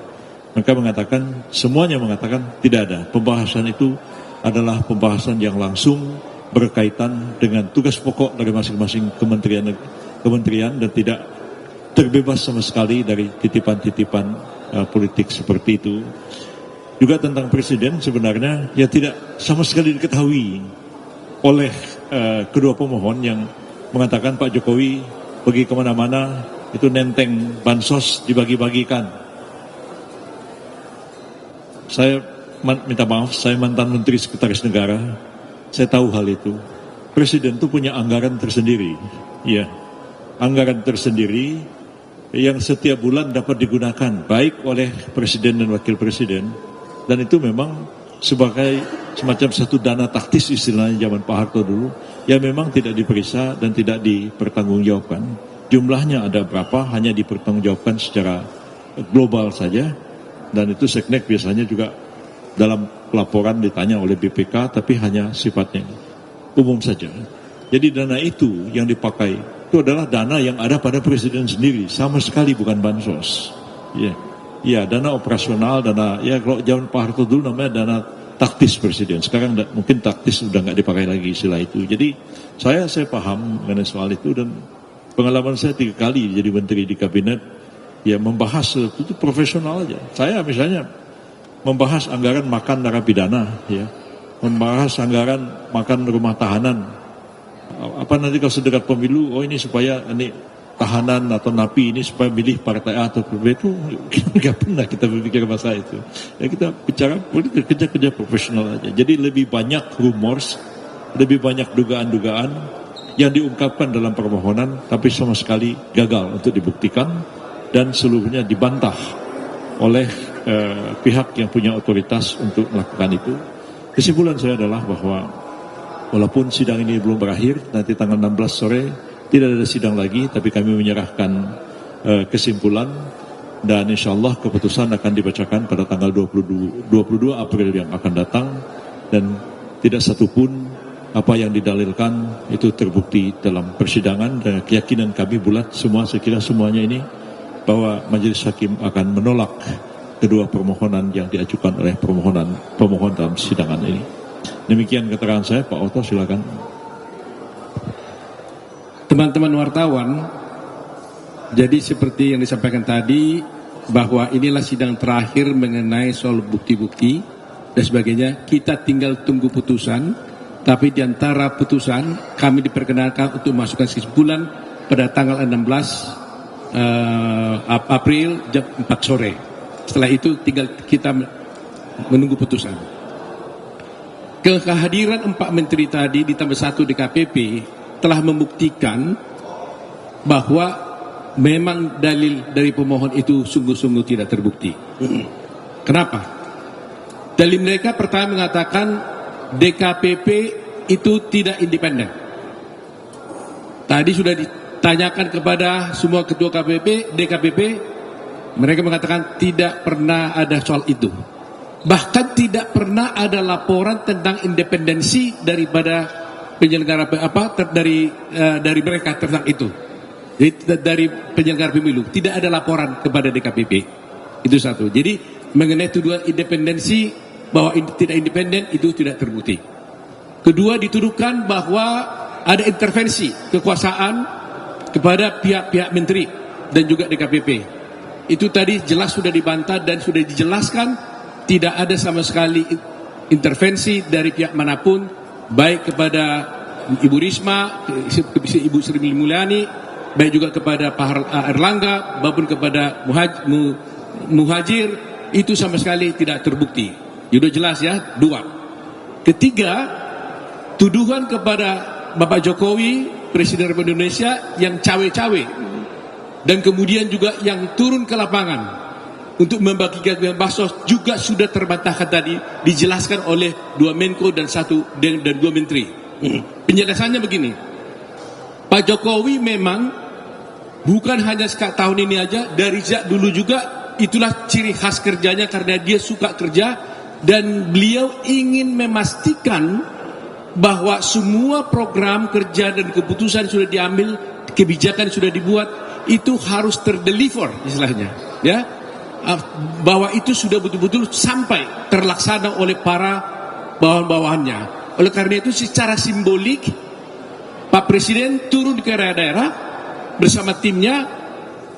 Mereka mengatakan, semuanya mengatakan tidak ada. Pembahasan itu adalah pembahasan yang langsung berkaitan dengan tugas pokok dari masing-masing kementerian dan tidak terbebas sama sekali dari titipan-titipan politik seperti itu. Juga tentang presiden sebenarnya ya tidak sama sekali diketahui oleh kedua pemohon yang mengatakan Pak Jokowi pergi kemana-mana itu nenteng bansos dibagi-bagikan. Saya minta maaf, saya mantan Menteri Sekretaris Negara, saya tahu hal itu. Presiden itu punya anggaran tersendiri, ya, anggaran tersendiri yang setiap bulan dapat digunakan baik oleh Presiden dan Wakil Presiden, dan itu memang sebagai semacam satu dana taktis istilahnya zaman Pak Harto dulu, yang memang tidak diperiksa dan tidak dipertanggungjawabkan. Jumlahnya ada berapa hanya dipertanggungjawabkan secara global saja. Dan itu Seknek biasanya juga dalam laporan ditanya oleh BPK, tapi hanya sifatnya umum saja. Jadi dana itu yang dipakai, itu adalah dana yang ada pada presiden sendiri, sama sekali bukan bansos. Ya, dana operasional, dana, ya kalau zaman Pak Harto dulu namanya dana taktis presiden. Sekarang mungkin taktis udah nggak dipakai lagi istilah itu. Jadi saya paham mengenai soal itu, dan pengalaman saya 3 kali jadi menteri di kabinet, ya membahas itu profesional aja. Saya misalnya membahas anggaran makan narapidana, ya, membahas anggaran makan rumah tahanan. Apa nanti kalau sedekat pemilu, oh ini supaya ini tahanan atau napi ini supaya milih partai A atau B, itu nggak pernah kita berpikir masa itu. Ya kita bicara politik, kerja profesional aja. Jadi lebih banyak rumors, lebih banyak dugaan-dugaan yang diungkapkan dalam permohonan, tapi sama sekali gagal untuk dibuktikan. Dan seluruhnya dibantah oleh pihak yang punya otoritas untuk melakukan itu. Kesimpulan saya adalah bahwa walaupun sidang ini belum berakhir, nanti tanggal 16 sore tidak ada sidang lagi, tapi kami menyerahkan kesimpulan, dan insya Allah keputusan akan dibacakan pada tanggal 22 April yang akan datang, dan tidak satupun apa yang didalilkan itu terbukti dalam persidangan, dan keyakinan kami bulat semua, saya kira semuanya ini, bahwa majelis hakim akan menolak kedua permohonan yang diajukan oleh pemohon dalam sidangan ini. Demikian keterangan saya, Pak Oto, silakan. Teman-teman wartawan, jadi seperti yang disampaikan tadi, bahwa inilah sidang terakhir mengenai soal bukti-bukti dan sebagainya. Kita tinggal tunggu putusan, tapi di antara putusan kami diperkenalkan untuk masukkan kesimpulan pada tanggal 16 April jam 4 sore. Setelah itu tinggal kita menunggu putusan. kehadiran 4 menteri tadi ditambah 1 DKPP telah membuktikan bahwa memang dalil dari pemohon itu sungguh-sungguh tidak terbukti. Kenapa? Dalil mereka pertama mengatakan DKPP itu tidak independen. Tadi sudah ditanyakan kepada semua ketua DKPP, mereka mengatakan tidak pernah ada soal itu. Bahkan tidak pernah ada laporan tentang independensi daripada penyelenggara dari mereka tentang itu. Jadi dari penyelenggara pemilu tidak ada laporan kepada DKPP. Itu satu. Jadi mengenai tuduhan independensi bahwa tidak independen itu tidak terbukti. Kedua, dituduhkan bahwa ada intervensi kekuasaan kepada pihak-pihak menteri dan juga DKPP. Itu tadi jelas sudah dibantah dan sudah dijelaskan tidak ada sama sekali intervensi dari pihak manapun, baik kepada Ibu Risma, Ibu Sri Mulyani, baik juga kepada Pak Erlangga maupun kepada Muhajir, itu sama sekali tidak terbukti. Sudah jelas ya. 2. Ketiga, tuduhan kepada Bapak Jokowi, Presiden Republik Indonesia yang cawe-cawe dan kemudian juga yang turun ke lapangan untuk membagikan bansos juga sudah terbantahkan tadi, dijelaskan oleh 2 Menko dan 2 Menteri. Penjelasannya begini, Pak Jokowi memang bukan hanya tahun ini aja, dari dulu juga itulah ciri khas kerjanya karena dia suka kerja dan beliau ingin memastikan bahwa semua program kerja dan keputusan sudah diambil, kebijakan sudah dibuat, itu harus terdeliver istilahnya, ya. Bahwa itu sudah betul-betul sampai terlaksana oleh para bawahan-bawahannya. Oleh karena itu secara simbolik Pak Presiden turun ke daerah-daerah bersama timnya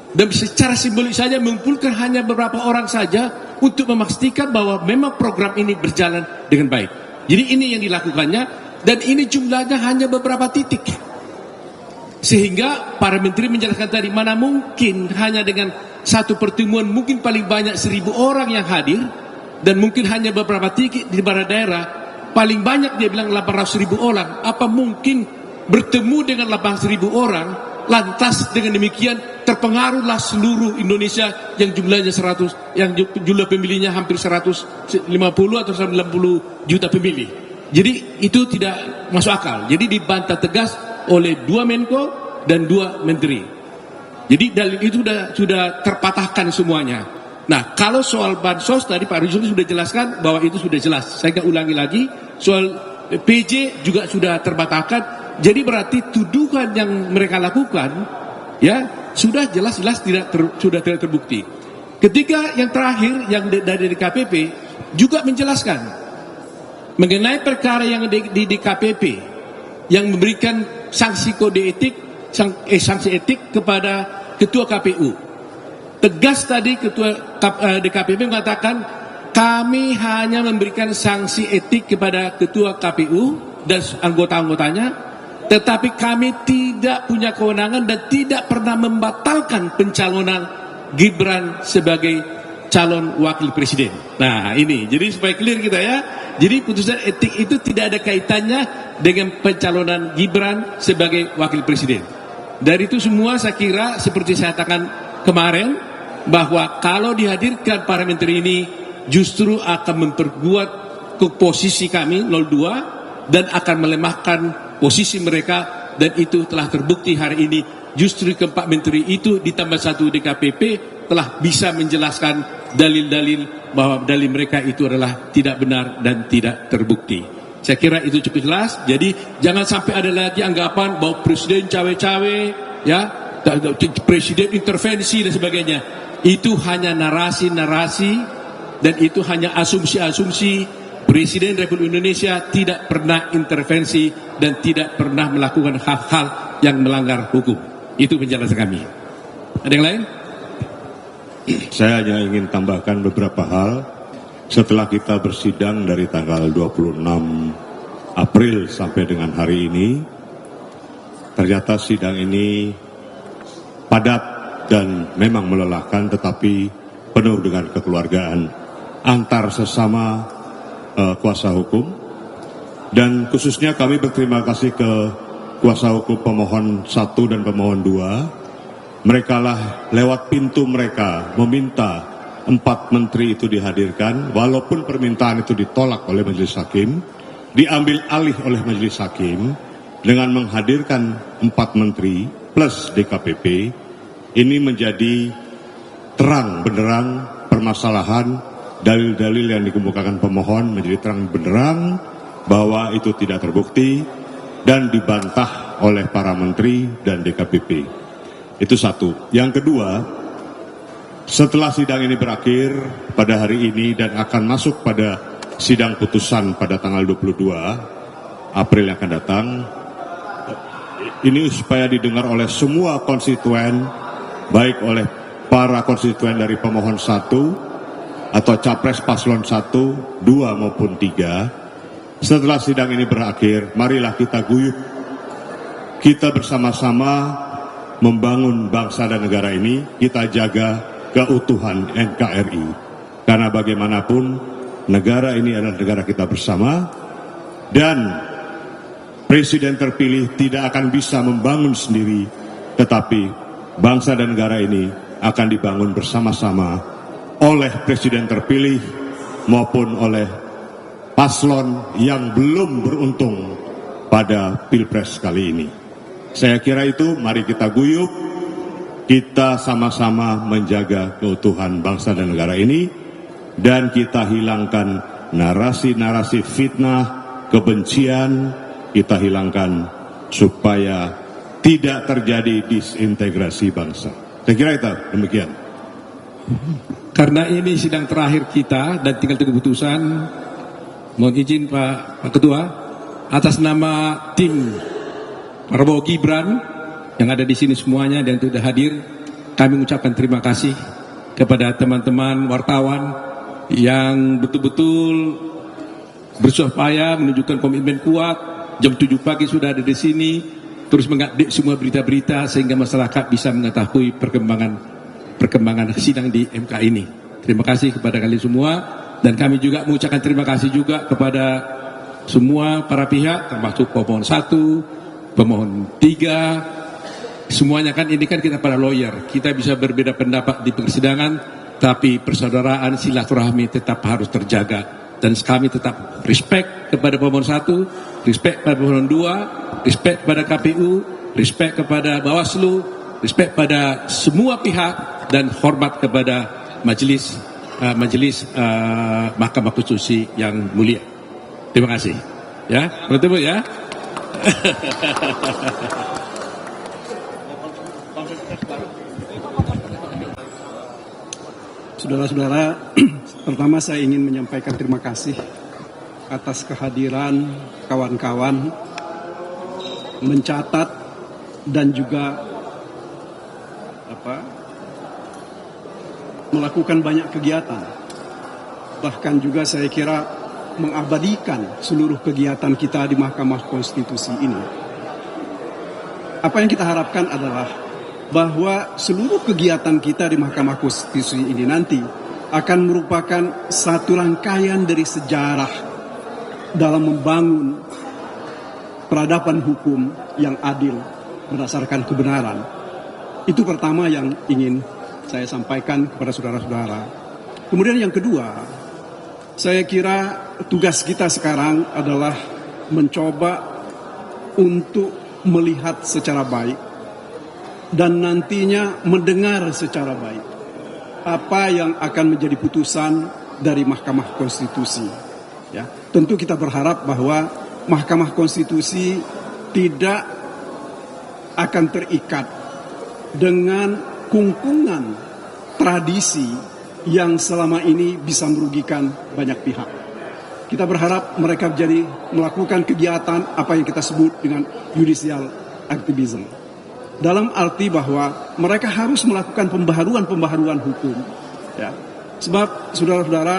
dan secara simbolik saja mengumpulkan hanya beberapa orang saja untuk memastikan bahwa memang program ini berjalan dengan baik. Jadi ini yang dilakukannya dan ini jumlahnya hanya beberapa titik. Sehingga para menteri menjelaskan tadi, mana mungkin hanya dengan satu pertemuan mungkin paling banyak 1.000 orang yang hadir dan mungkin hanya beberapa titik di beberapa daerah, paling banyak dia bilang 800.000 orang. Apa mungkin bertemu dengan 800.000 orang lantas dengan demikian terpengaruhlah seluruh Indonesia yang jumlahnya 100, yang jumlah pemilihnya hampir 150 atau 190 juta pemilih. Jadi itu tidak masuk akal. Jadi dibantah tegas oleh 2 Menko dan 2 Menteri. Jadi dalil itu sudah terpatahkan semuanya. Nah, kalau soal bansos tadi Pak Rizal sudah jelaskan bahwa itu sudah jelas. Saya nggak ulangi lagi. Soal PJ juga sudah terpatahkan. Jadi berarti tuduhan yang mereka lakukan ya sudah jelas-jelas sudah tidak terbukti. Ketiga, yang terakhir yang dari DKPP juga menjelaskan mengenai perkara yang di DKPP yang memberikan sanksi kode etik, sanksi etik kepada Ketua KPU. Tegas tadi Ketua DKPP mengatakan kami hanya memberikan sanksi etik kepada Ketua KPU dan anggota-anggotanya, tetapi kami tidak punya kewenangan dan tidak pernah membatalkan pencalonan Gibran sebagai calon wakil presiden. Nah ini, jadi supaya clear kita ya. Jadi putusan etik itu tidak ada kaitannya dengan pencalonan Gibran sebagai wakil presiden. Dari itu semua saya kira seperti saya katakan kemarin, bahwa kalau dihadirkan para menteri ini justru akan memperkuat posisi kami 02 dan akan melemahkan posisi mereka, dan itu telah terbukti hari ini. Justru keempat menteri itu ditambah 1 DKPP telah bisa menjelaskan dalil-dalil bahwa dalil mereka itu adalah tidak benar dan tidak terbukti. Saya kira itu cukup jelas. Jadi jangan sampai ada lagi anggapan bahwa presiden cawe-cawe, ya, presiden intervensi dan sebagainya. Itu hanya narasi-narasi dan itu hanya asumsi-asumsi. Presiden Republik Indonesia tidak pernah intervensi dan tidak pernah melakukan hal-hal yang melanggar hukum. Itu penjelasan kami. Ada yang lain? Saya hanya ingin tambahkan beberapa hal. Setelah kita bersidang dari tanggal 26 April sampai dengan hari ini, ternyata sidang ini padat dan memang melelahkan, tetapi penuh dengan kekeluargaan antar sesama kuasa hukum Dan khususnya kami berterima kasih ke kuasa hukum pemohon 1 dan pemohon 2. Mereka lah lewat pintu mereka meminta 4 menteri itu dihadirkan, walaupun permintaan itu ditolak oleh majelis hakim, diambil alih oleh majelis hakim dengan menghadirkan 4 menteri plus DKPP. Ini menjadi terang benderang permasalahan, dalil-dalil yang dikemukakan pemohon menjadi terang benderang bahwa itu tidak terbukti dan dibantah oleh para menteri dan DKPP. Itu satu. Yang kedua, setelah sidang ini berakhir pada hari ini dan akan masuk pada sidang putusan pada tanggal 22 April yang akan datang, ini supaya didengar oleh semua konstituen, baik oleh para konstituen dari pemohon 1 atau capres paslon 1, 2 maupun 3. Setelah sidang ini berakhir, marilah kita guyup, kita bersama-sama membangun bangsa dan negara ini, kita jaga keutuhan NKRI. Karena bagaimanapun negara ini adalah negara kita bersama, dan presiden terpilih tidak akan bisa membangun sendiri, tetapi bangsa dan negara ini akan dibangun bersama-sama oleh presiden terpilih maupun oleh paslon yang belum beruntung pada Pilpres kali ini. Saya kira itu, mari kita guyup, kita sama-sama menjaga keutuhan bangsa dan negara ini, dan kita hilangkan narasi-narasi fitnah, kebencian, kita hilangkan supaya tidak terjadi disintegrasi bangsa. Saya kira itu demikian. Karena ini sidang terakhir kita dan tinggal tunggu putusan, mohon izin Pak Ketua, atas nama tim Prabowo Gibran yang ada di sini semuanya dan sudah hadir, kami mengucapkan terima kasih kepada teman-teman wartawan yang betul-betul bersusah payah menunjukkan komitmen kuat. Jam 7 pagi sudah ada di sini, terus mengupdate semua berita-berita sehingga masyarakat bisa mengetahui perkembangan sidang di MK ini. Terima kasih kepada kalian semua, dan kami juga mengucapkan terima kasih juga kepada semua para pihak, termasuk pemohon 1, pemohon 3. Semuanya kan ini kan kita para lawyer, kita bisa berbeda pendapat di persidangan, tapi persaudaraan silaturahmi tetap harus terjaga. Dan kami tetap respect kepada pemohon 1, respect pada pemohon 2, respect pada KPU, respect kepada Bawaslu, respect pada semua pihak, dan hormat kepada majelis Mahkamah Konstitusi yang mulia. Terima kasih. Ya, bertemu ya. Saudara-saudara, pertama saya ingin menyampaikan terima kasih atas kehadiran kawan-kawan mencatat dan juga melakukan banyak kegiatan. Bahkan juga saya kira mengabadikan seluruh kegiatan kita di Mahkamah Konstitusi ini. Apa yang kita harapkan adalah bahwa seluruh kegiatan kita di Mahkamah Konstitusi ini nanti akan merupakan satu rangkaian dari sejarah dalam membangun peradaban hukum yang adil berdasarkan kebenaran. Itu pertama yang ingin saya sampaikan kepada saudara-saudara. Kemudian yang kedua, saya kira tugas kita sekarang adalah mencoba untuk melihat secara baik dan nantinya mendengar secara baik apa yang akan menjadi putusan dari Mahkamah Konstitusi. Ya, tentu kita berharap bahwa Mahkamah Konstitusi tidak akan terikat dengan kungkungan tradisi yang selama ini bisa merugikan banyak pihak. Kita berharap mereka melakukan kegiatan apa yang kita sebut dengan judicial activism. Dalam arti bahwa mereka harus melakukan pembaharuan hukum. Ya. Sebab saudara-saudara,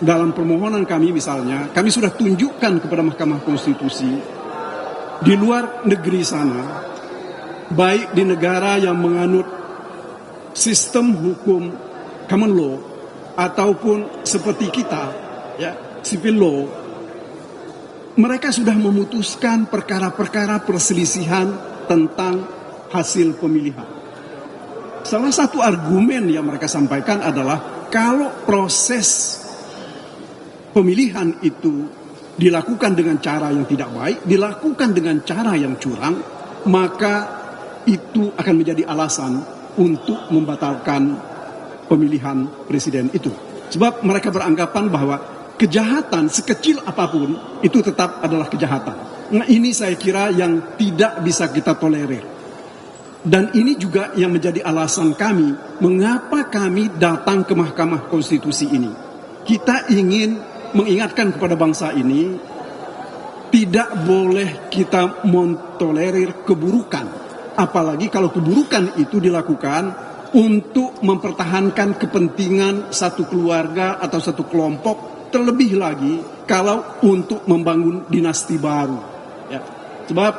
dalam permohonan kami misalnya, kami sudah tunjukkan kepada Mahkamah Konstitusi di luar negeri sana, baik di negara yang menganut sistem hukum common law ataupun seperti kita, ya, civil law, mereka sudah memutuskan perkara-perkara perselisihan tentang hasil pemilihan. Salah satu argumen yang mereka sampaikan adalah kalau proses pemilihan itu dilakukan dengan cara yang tidak baik, dilakukan dengan cara yang curang, maka itu akan menjadi alasan untuk membatalkan pemilihan presiden itu. Sebab mereka beranggapan bahwa kejahatan sekecil apapun itu tetap adalah kejahatan. Nah, ini saya kira yang tidak bisa kita tolerir. Dan ini juga yang menjadi alasan kami mengapa kami datang ke Mahkamah Konstitusi ini. Kita ingin mengingatkan kepada bangsa ini tidak boleh kita mentolerir keburukan. Apalagi kalau keburukan itu dilakukan untuk mempertahankan kepentingan satu keluarga atau satu kelompok, terlebih lagi kalau untuk membangun dinasti baru. Ya. Sebab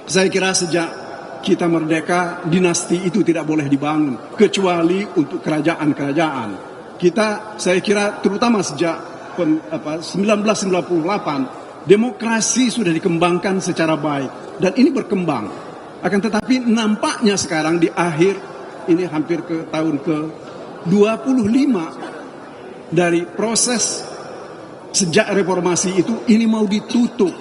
saya kira sejak kita merdeka, dinasti itu tidak boleh dibangun, kecuali untuk kerajaan-kerajaan. Kita, saya kira terutama sejak 1998, demokrasi sudah dikembangkan secara baik. Dan ini berkembang. Akan tetapi nampaknya sekarang di akhir, ini hampir ke tahun ke-25 dari proses sejak reformasi itu, ini mau ditutup,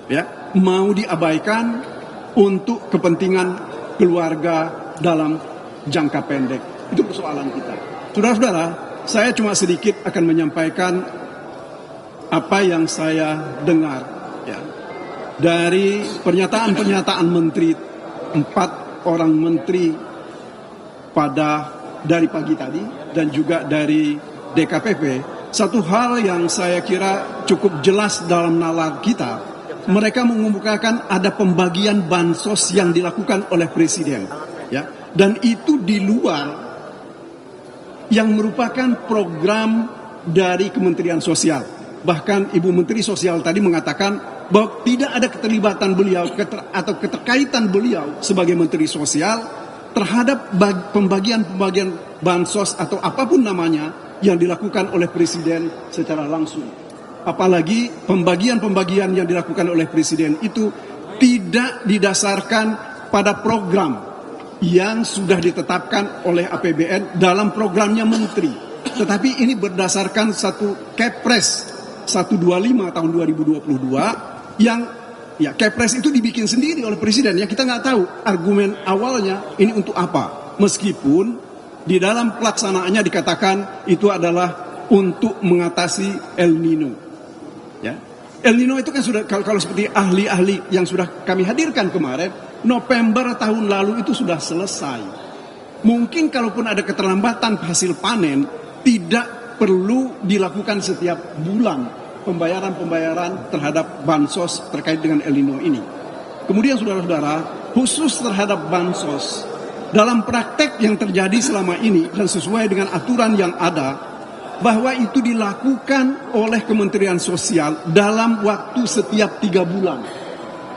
ya, mau diabaikan untuk kepentingan keluarga dalam jangka pendek. Itu persoalan kita. Saudara-saudara, saya cuma sedikit akan menyampaikan apa yang saya dengar, ya, dari pernyataan-pernyataan menteri, 4 orang menteri dari pagi tadi dan juga dari DKPP. Satu hal yang saya kira cukup jelas dalam nalar kita, mereka mengemukakan ada pembagian bansos yang dilakukan oleh presiden, ya, dan itu di luar yang merupakan program dari Kementerian Sosial. Bahkan Ibu Menteri Sosial tadi mengatakan bahwa tidak ada keterlibatan beliau atau keterkaitan beliau sebagai Menteri Sosial terhadap pembagian-pembagian bansos atau apapun namanya yang dilakukan oleh Presiden secara langsung. Apalagi pembagian-pembagian yang dilakukan oleh Presiden itu tidak didasarkan pada program yang sudah ditetapkan oleh APBN dalam programnya Menteri. Tetapi ini berdasarkan satu Kepres 125 tahun 2022 yang, ya, Kepres itu dibikin sendiri oleh Presiden. Ya, kita nggak tahu argumen awalnya ini untuk apa. Meskipun di dalam pelaksanaannya dikatakan itu adalah untuk mengatasi El Nino. Ya. El Nino itu kan sudah, kalau seperti ahli-ahli yang sudah kami hadirkan kemarin, November tahun lalu itu sudah selesai. Mungkin kalaupun ada keterlambatan hasil panen, tidak perlu dilakukan setiap bulan pembayaran-pembayaran terhadap bansos terkait dengan El Nino ini. Kemudian saudara-saudara, khusus terhadap bansos, dalam praktek yang terjadi selama ini dan sesuai dengan aturan yang ada, bahwa itu dilakukan oleh Kementerian Sosial dalam waktu setiap 3 bulan.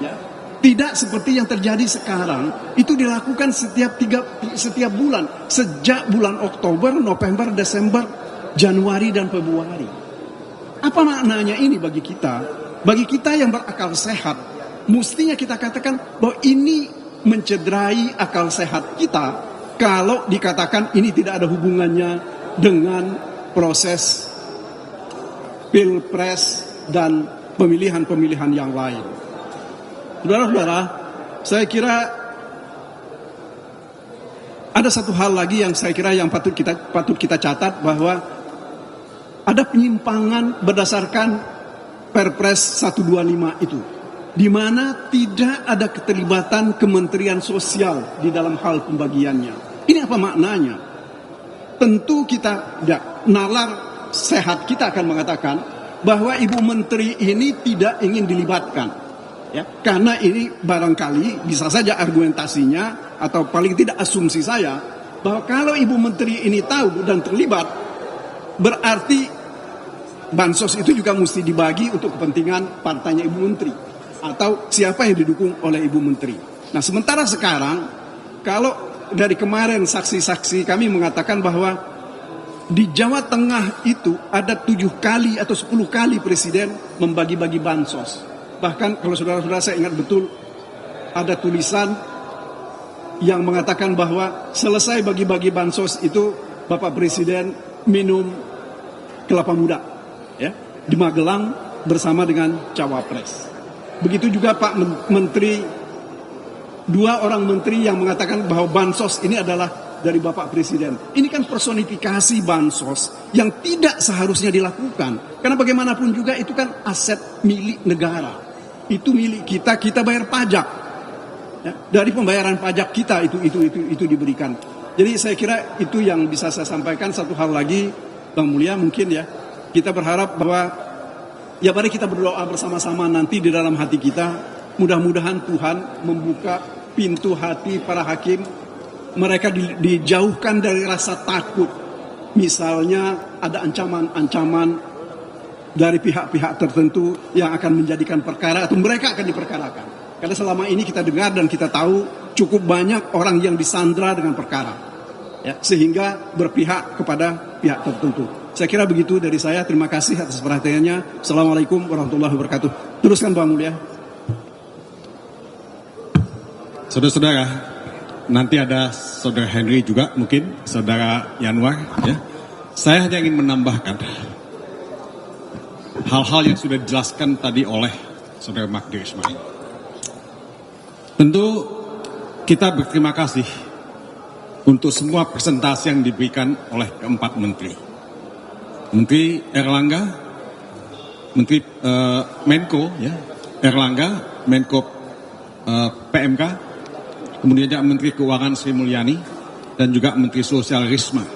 Ya. Tidak seperti yang terjadi sekarang, itu dilakukan setiap bulan, sejak bulan Oktober, November, Desember, Januari dan Februari. Apa maknanya ini bagi kita? Bagi kita yang berakal sehat, mestinya kita katakan bahwa ini mencederai akal sehat kita kalau dikatakan ini tidak ada hubungannya dengan proses pilpres dan pemilihan-pemilihan yang lain. Saudara-saudara, saya kira ada satu hal lagi yang saya kira yang patut kita catat, bahwa ada penyimpangan berdasarkan Perpres 125 itu, di mana tidak ada keterlibatan Kementerian Sosial di dalam hal pembagiannya. Ini apa maknanya? Tentu kita, nalar sehat kita akan mengatakan bahwa Ibu Menteri ini tidak ingin dilibatkan, ya, karena ini barangkali bisa saja argumentasinya atau paling tidak asumsi saya bahwa kalau Ibu Menteri ini tahu dan terlibat, berarti bansos itu juga mesti dibagi untuk kepentingan partainya Ibu Menteri atau siapa yang didukung oleh Ibu Menteri. Nah, sementara sekarang kalau dari kemarin saksi-saksi kami mengatakan bahwa di Jawa Tengah itu ada 7 kali atau 10 kali presiden membagi-bagi bansos. Bahkan kalau saudara-saudara saya ingat betul, ada tulisan yang mengatakan bahwa selesai bagi-bagi bansos itu Bapak Presiden minum kelapa muda, ya, di Magelang bersama dengan cawapres. Begitu juga Pak Menteri, 2 orang menteri yang mengatakan bahwa bansos ini adalah dari Bapak Presiden. Ini kan personifikasi bansos yang tidak seharusnya dilakukan. Karena bagaimanapun juga itu kan aset milik negara. Itu milik kita, kita bayar pajak. Ya, dari pembayaran pajak kita itu diberikan. Jadi saya kira itu yang bisa saya sampaikan. Satu hal lagi, Bang Mulya, mungkin ya, kita berharap bahwa ya mari kita berdoa bersama-sama nanti di dalam hati kita. Mudah-mudahan Tuhan membuka pintu hati para hakim, mereka dijauhkan dari rasa takut. Misalnya ada ancaman-ancaman dari pihak-pihak tertentu yang akan menjadikan perkara atau mereka akan diperkarakan. Karena selama ini kita dengar dan kita tahu cukup banyak orang yang disandra dengan perkara, ya, sehingga berpihak kepada pihak tertentu. Saya kira begitu dari saya. Terima kasih atas perhatiannya. Assalamualaikum warahmatullahi wabarakatuh. Teruskan Bang Mulya. Saudara-saudara, nanti ada Saudara Henry juga, mungkin Saudara Yanwar. Ya. Saya hanya ingin menambahkan hal-hal yang sudah dijelaskan tadi oleh Saudara Magdir Ismail. Tentu kita berterima kasih untuk semua presentasi yang diberikan oleh keempat menteri. Menteri Erlangga, Menteri Menko, ya, Erlangga, Menko PMK, kemudian juga Menteri Keuangan Sri Mulyani, dan juga Menteri Sosial Risma.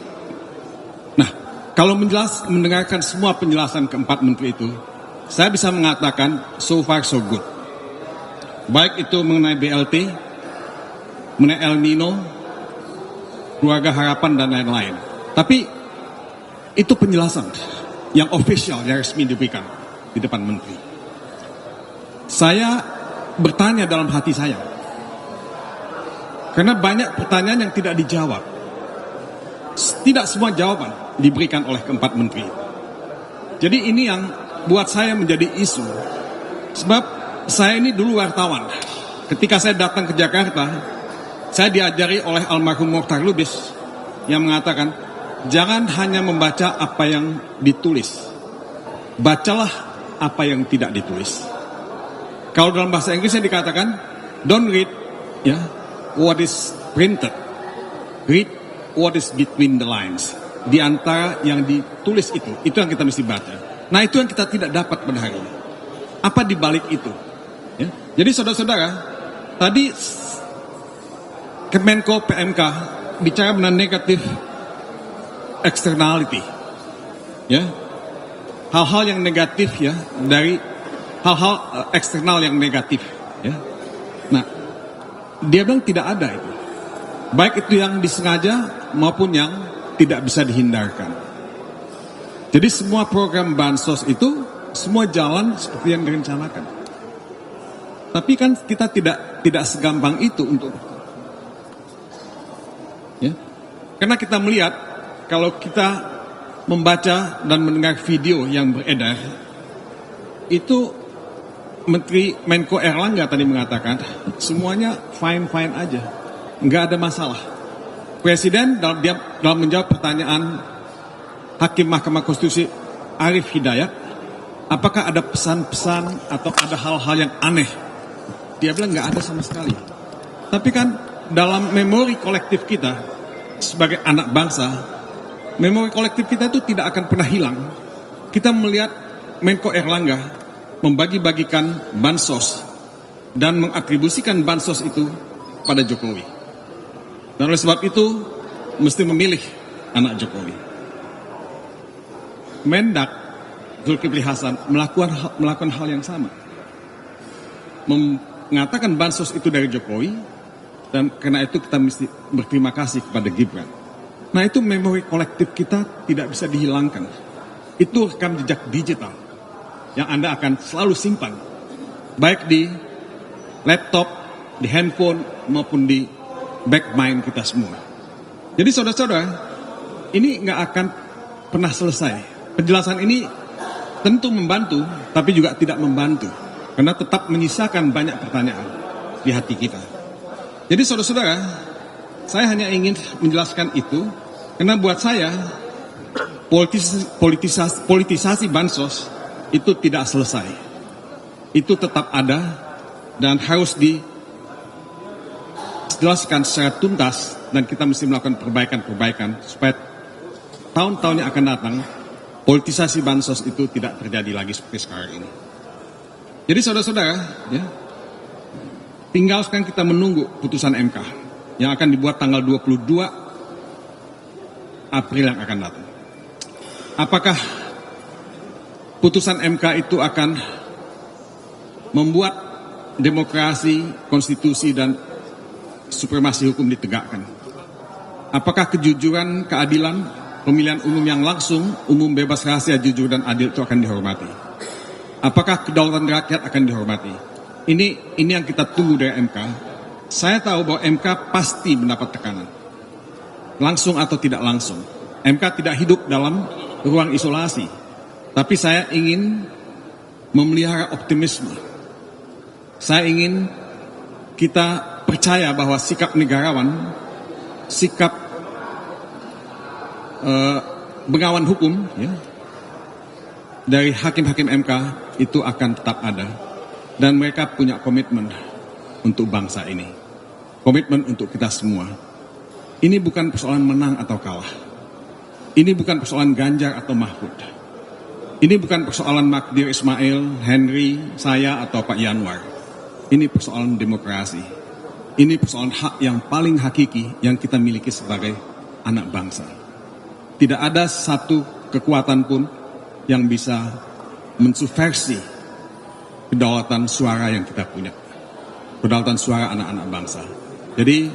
Nah, kalau mendengarkan semua penjelasan keempat menteri itu, saya bisa mengatakan so far so good. Baik itu mengenai BLT, mengenai El Nino, keluarga harapan, dan lain-lain. Tapi itu penjelasan yang official, yang resmi diberikan di depan menteri. Saya bertanya dalam hati saya, karena banyak pertanyaan yang tidak dijawab. Tidak semua jawaban diberikan oleh keempat menteri. Jadi ini yang buat saya menjadi isu. Sebab saya ini dulu wartawan. Ketika saya datang ke Jakarta, saya diajari oleh almarhum Mokhtar Lubis yang mengatakan, jangan hanya membaca apa yang ditulis, bacalah apa yang tidak ditulis. Kalau dalam bahasa Inggrisnya dikatakan, don't read, ya, what is printed, read what is between the lines. Di antara yang ditulis itu yang kita mesti baca. Nah, itu yang kita tidak dapat pada hari ini. Apa di balik itu? Ya. Jadi saudara-saudara, tadi Kemenko PMK bicara mengenai negatif externality, ya, hal-hal yang negatif, ya, dari hal-hal eksternal yang negatif, ya. Nah, dia bilang tidak ada itu, baik itu yang disengaja maupun yang tidak bisa dihindarkan. Jadi semua program bansos itu semua jalan seperti yang direncanakan. Tapi kan kita tidak segampang itu untuk, ya, karena kita melihat kalau kita membaca dan mendengar video yang beredar, itu Menteri Menko Erlangga tadi mengatakan semuanya fine-fine aja, nggak ada masalah. Presiden dalam menjawab pertanyaan Hakim Mahkamah Konstitusi Arief Hidayat, apakah ada pesan-pesan atau ada hal-hal yang aneh? Dia bilang nggak ada sama sekali. Tapi kan dalam memori kolektif kita sebagai anak bangsa, memori kolektif kita itu tidak akan pernah hilang. Kita melihat Menko Erlangga membagi-bagikan bansos dan mengatribusikan bansos itu pada Jokowi. Dan oleh sebab itu mesti memilih anak Jokowi. Mendak Zulkifli Hasan melakukan hal yang sama, mengatakan bansos itu dari Jokowi, dan karena itu kita mesti berterima kasih kepada Gibran. Nah, itu memori kolektif kita tidak bisa dihilangkan. Itu rekam jejak digital yang Anda akan selalu simpan, baik di laptop, di handphone, maupun di back mind kita semua. Jadi saudara-saudara, ini nggak akan pernah selesai. Penjelasan ini tentu membantu, tapi juga tidak membantu. Karena tetap menyisakan banyak pertanyaan di hati kita. Jadi saudara-saudara, saya hanya ingin menjelaskan itu, karena buat saya, politisasi bansos itu tidak selesai. Itu tetap ada dan harus dijelaskan secara tuntas, dan kita mesti melakukan perbaikan-perbaikan supaya tahun-tahun yang akan datang politisasi bansos itu tidak terjadi lagi seperti sekarang ini. Jadi saudara-saudara, ya, tinggal sekarang kita menunggu putusan MK yang akan dibuat tanggal 22 April yang akan datang. Apakah putusan MK itu akan membuat demokrasi, konstitusi, dan supremasi hukum ditegakkan? Apakah kejujuran, keadilan, pemilihan umum yang langsung, umum, bebas, rahasia, jujur, dan adil itu akan dihormati? Apakah kedaulatan rakyat akan dihormati? Ini yang kita tunggu dari MK. Saya tahu bahwa MK pasti mendapat tekanan, langsung atau tidak langsung. MK tidak hidup dalam ruang isolasi, tapi saya ingin memelihara optimisme. Saya ingin kita percaya bahwa sikap negarawan, sikap bengawan hukum, ya, dari hakim-hakim MK itu akan tetap ada, dan mereka punya komitmen untuk bangsa ini, komitmen untuk kita semua. Ini bukan persoalan menang atau kalah, ini bukan persoalan Ganjar atau Mahfud, ini bukan persoalan Magdir Ismail, Henry, saya, atau Pak Yanwar. Ini persoalan demokrasi, ini persoalan hak yang paling hakiki yang kita miliki sebagai anak bangsa. Tidak ada satu kekuatan pun yang bisa mensubversi kedaulatan suara yang kita punya, kedaulatan suara anak-anak bangsa. Jadi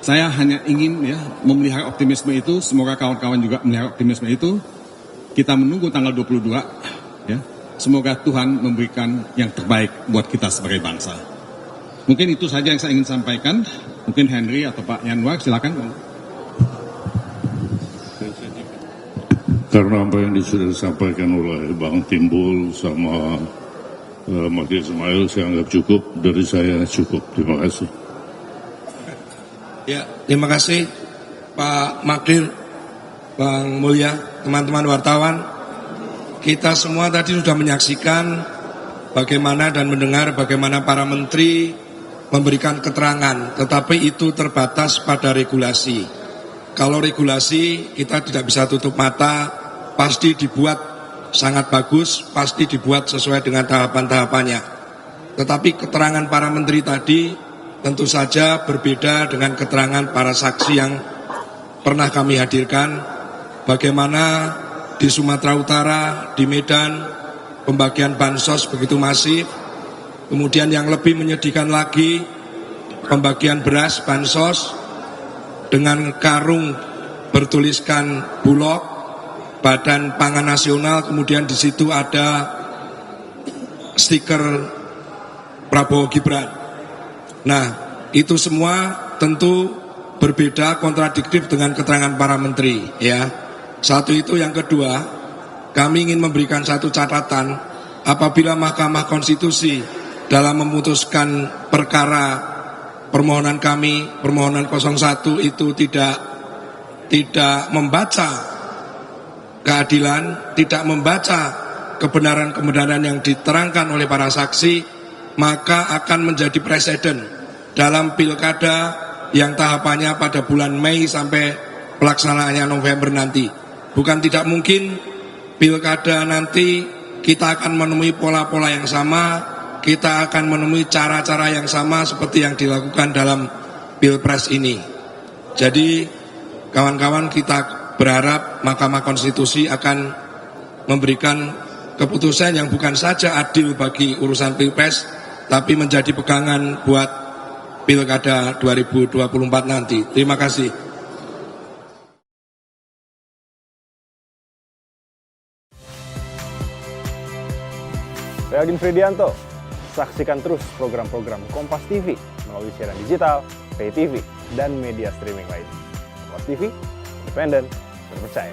saya hanya ingin, ya, memelihara optimisme itu. Semoga kawan-kawan juga memelihara optimisme itu. Kita menunggu tanggal 22, ya. Semoga Tuhan memberikan yang terbaik buat kita sebagai bangsa. Mungkin itu saja yang saya ingin sampaikan. Mungkin Henry atau Pak Yanwar, silakan. Karena apa yang sudah disampaikan oleh Bang Timbul sama Magdir Ismail, saya anggap cukup. Dari saya cukup. Terima kasih. Ya, terima kasih Pak Magdir, Bang Mulya, teman-teman wartawan. Kita semua tadi sudah menyaksikan bagaimana dan mendengar bagaimana para menteri memberikan keterangan, tetapi itu terbatas pada regulasi. Kalau regulasi kita tidak bisa tutup mata, pasti dibuat sangat bagus, pasti dibuat sesuai dengan tahapan-tahapannya. Tetapi keterangan para menteri tadi tentu saja berbeda dengan keterangan para saksi yang pernah kami hadirkan. Bagaimana di Sumatera Utara, di Medan, pembagian bansos begitu masif. Kemudian yang lebih menyedihkan lagi, pembagian beras bansos dengan karung bertuliskan Bulog, Badan Pangan Nasional, kemudian di situ ada stiker Prabowo Gibran. Nah, itu semua tentu berbeda, kontradiktif dengan keterangan para menteri, ya. Satu itu. Yang kedua, kami ingin memberikan satu catatan. Apabila Mahkamah Konstitusi dalam memutuskan perkara permohonan kami, permohonan 01 itu tidak membaca keadilan, tidak membaca kebenaran-kebenaran yang diterangkan oleh para saksi, maka akan menjadi presiden dalam pilkada yang tahapannya pada bulan Mei sampai pelaksanaannya November nanti. Bukan tidak mungkin pilkada nanti kita akan menemui pola-pola yang sama, kita akan menemui cara-cara yang sama seperti yang dilakukan dalam Pilpres ini. Jadi kawan-kawan, kita berharap Mahkamah Konstitusi akan memberikan keputusan yang bukan saja adil bagi urusan Pilpres, tapi menjadi pegangan buat Pilkada 2024 nanti. Terima kasih. Saya Odin Fridianto. Saksikan terus program-program Kompas TV melalui siaran digital, pay TV, dan media streaming lain. Kompas TV, independen, terpercaya.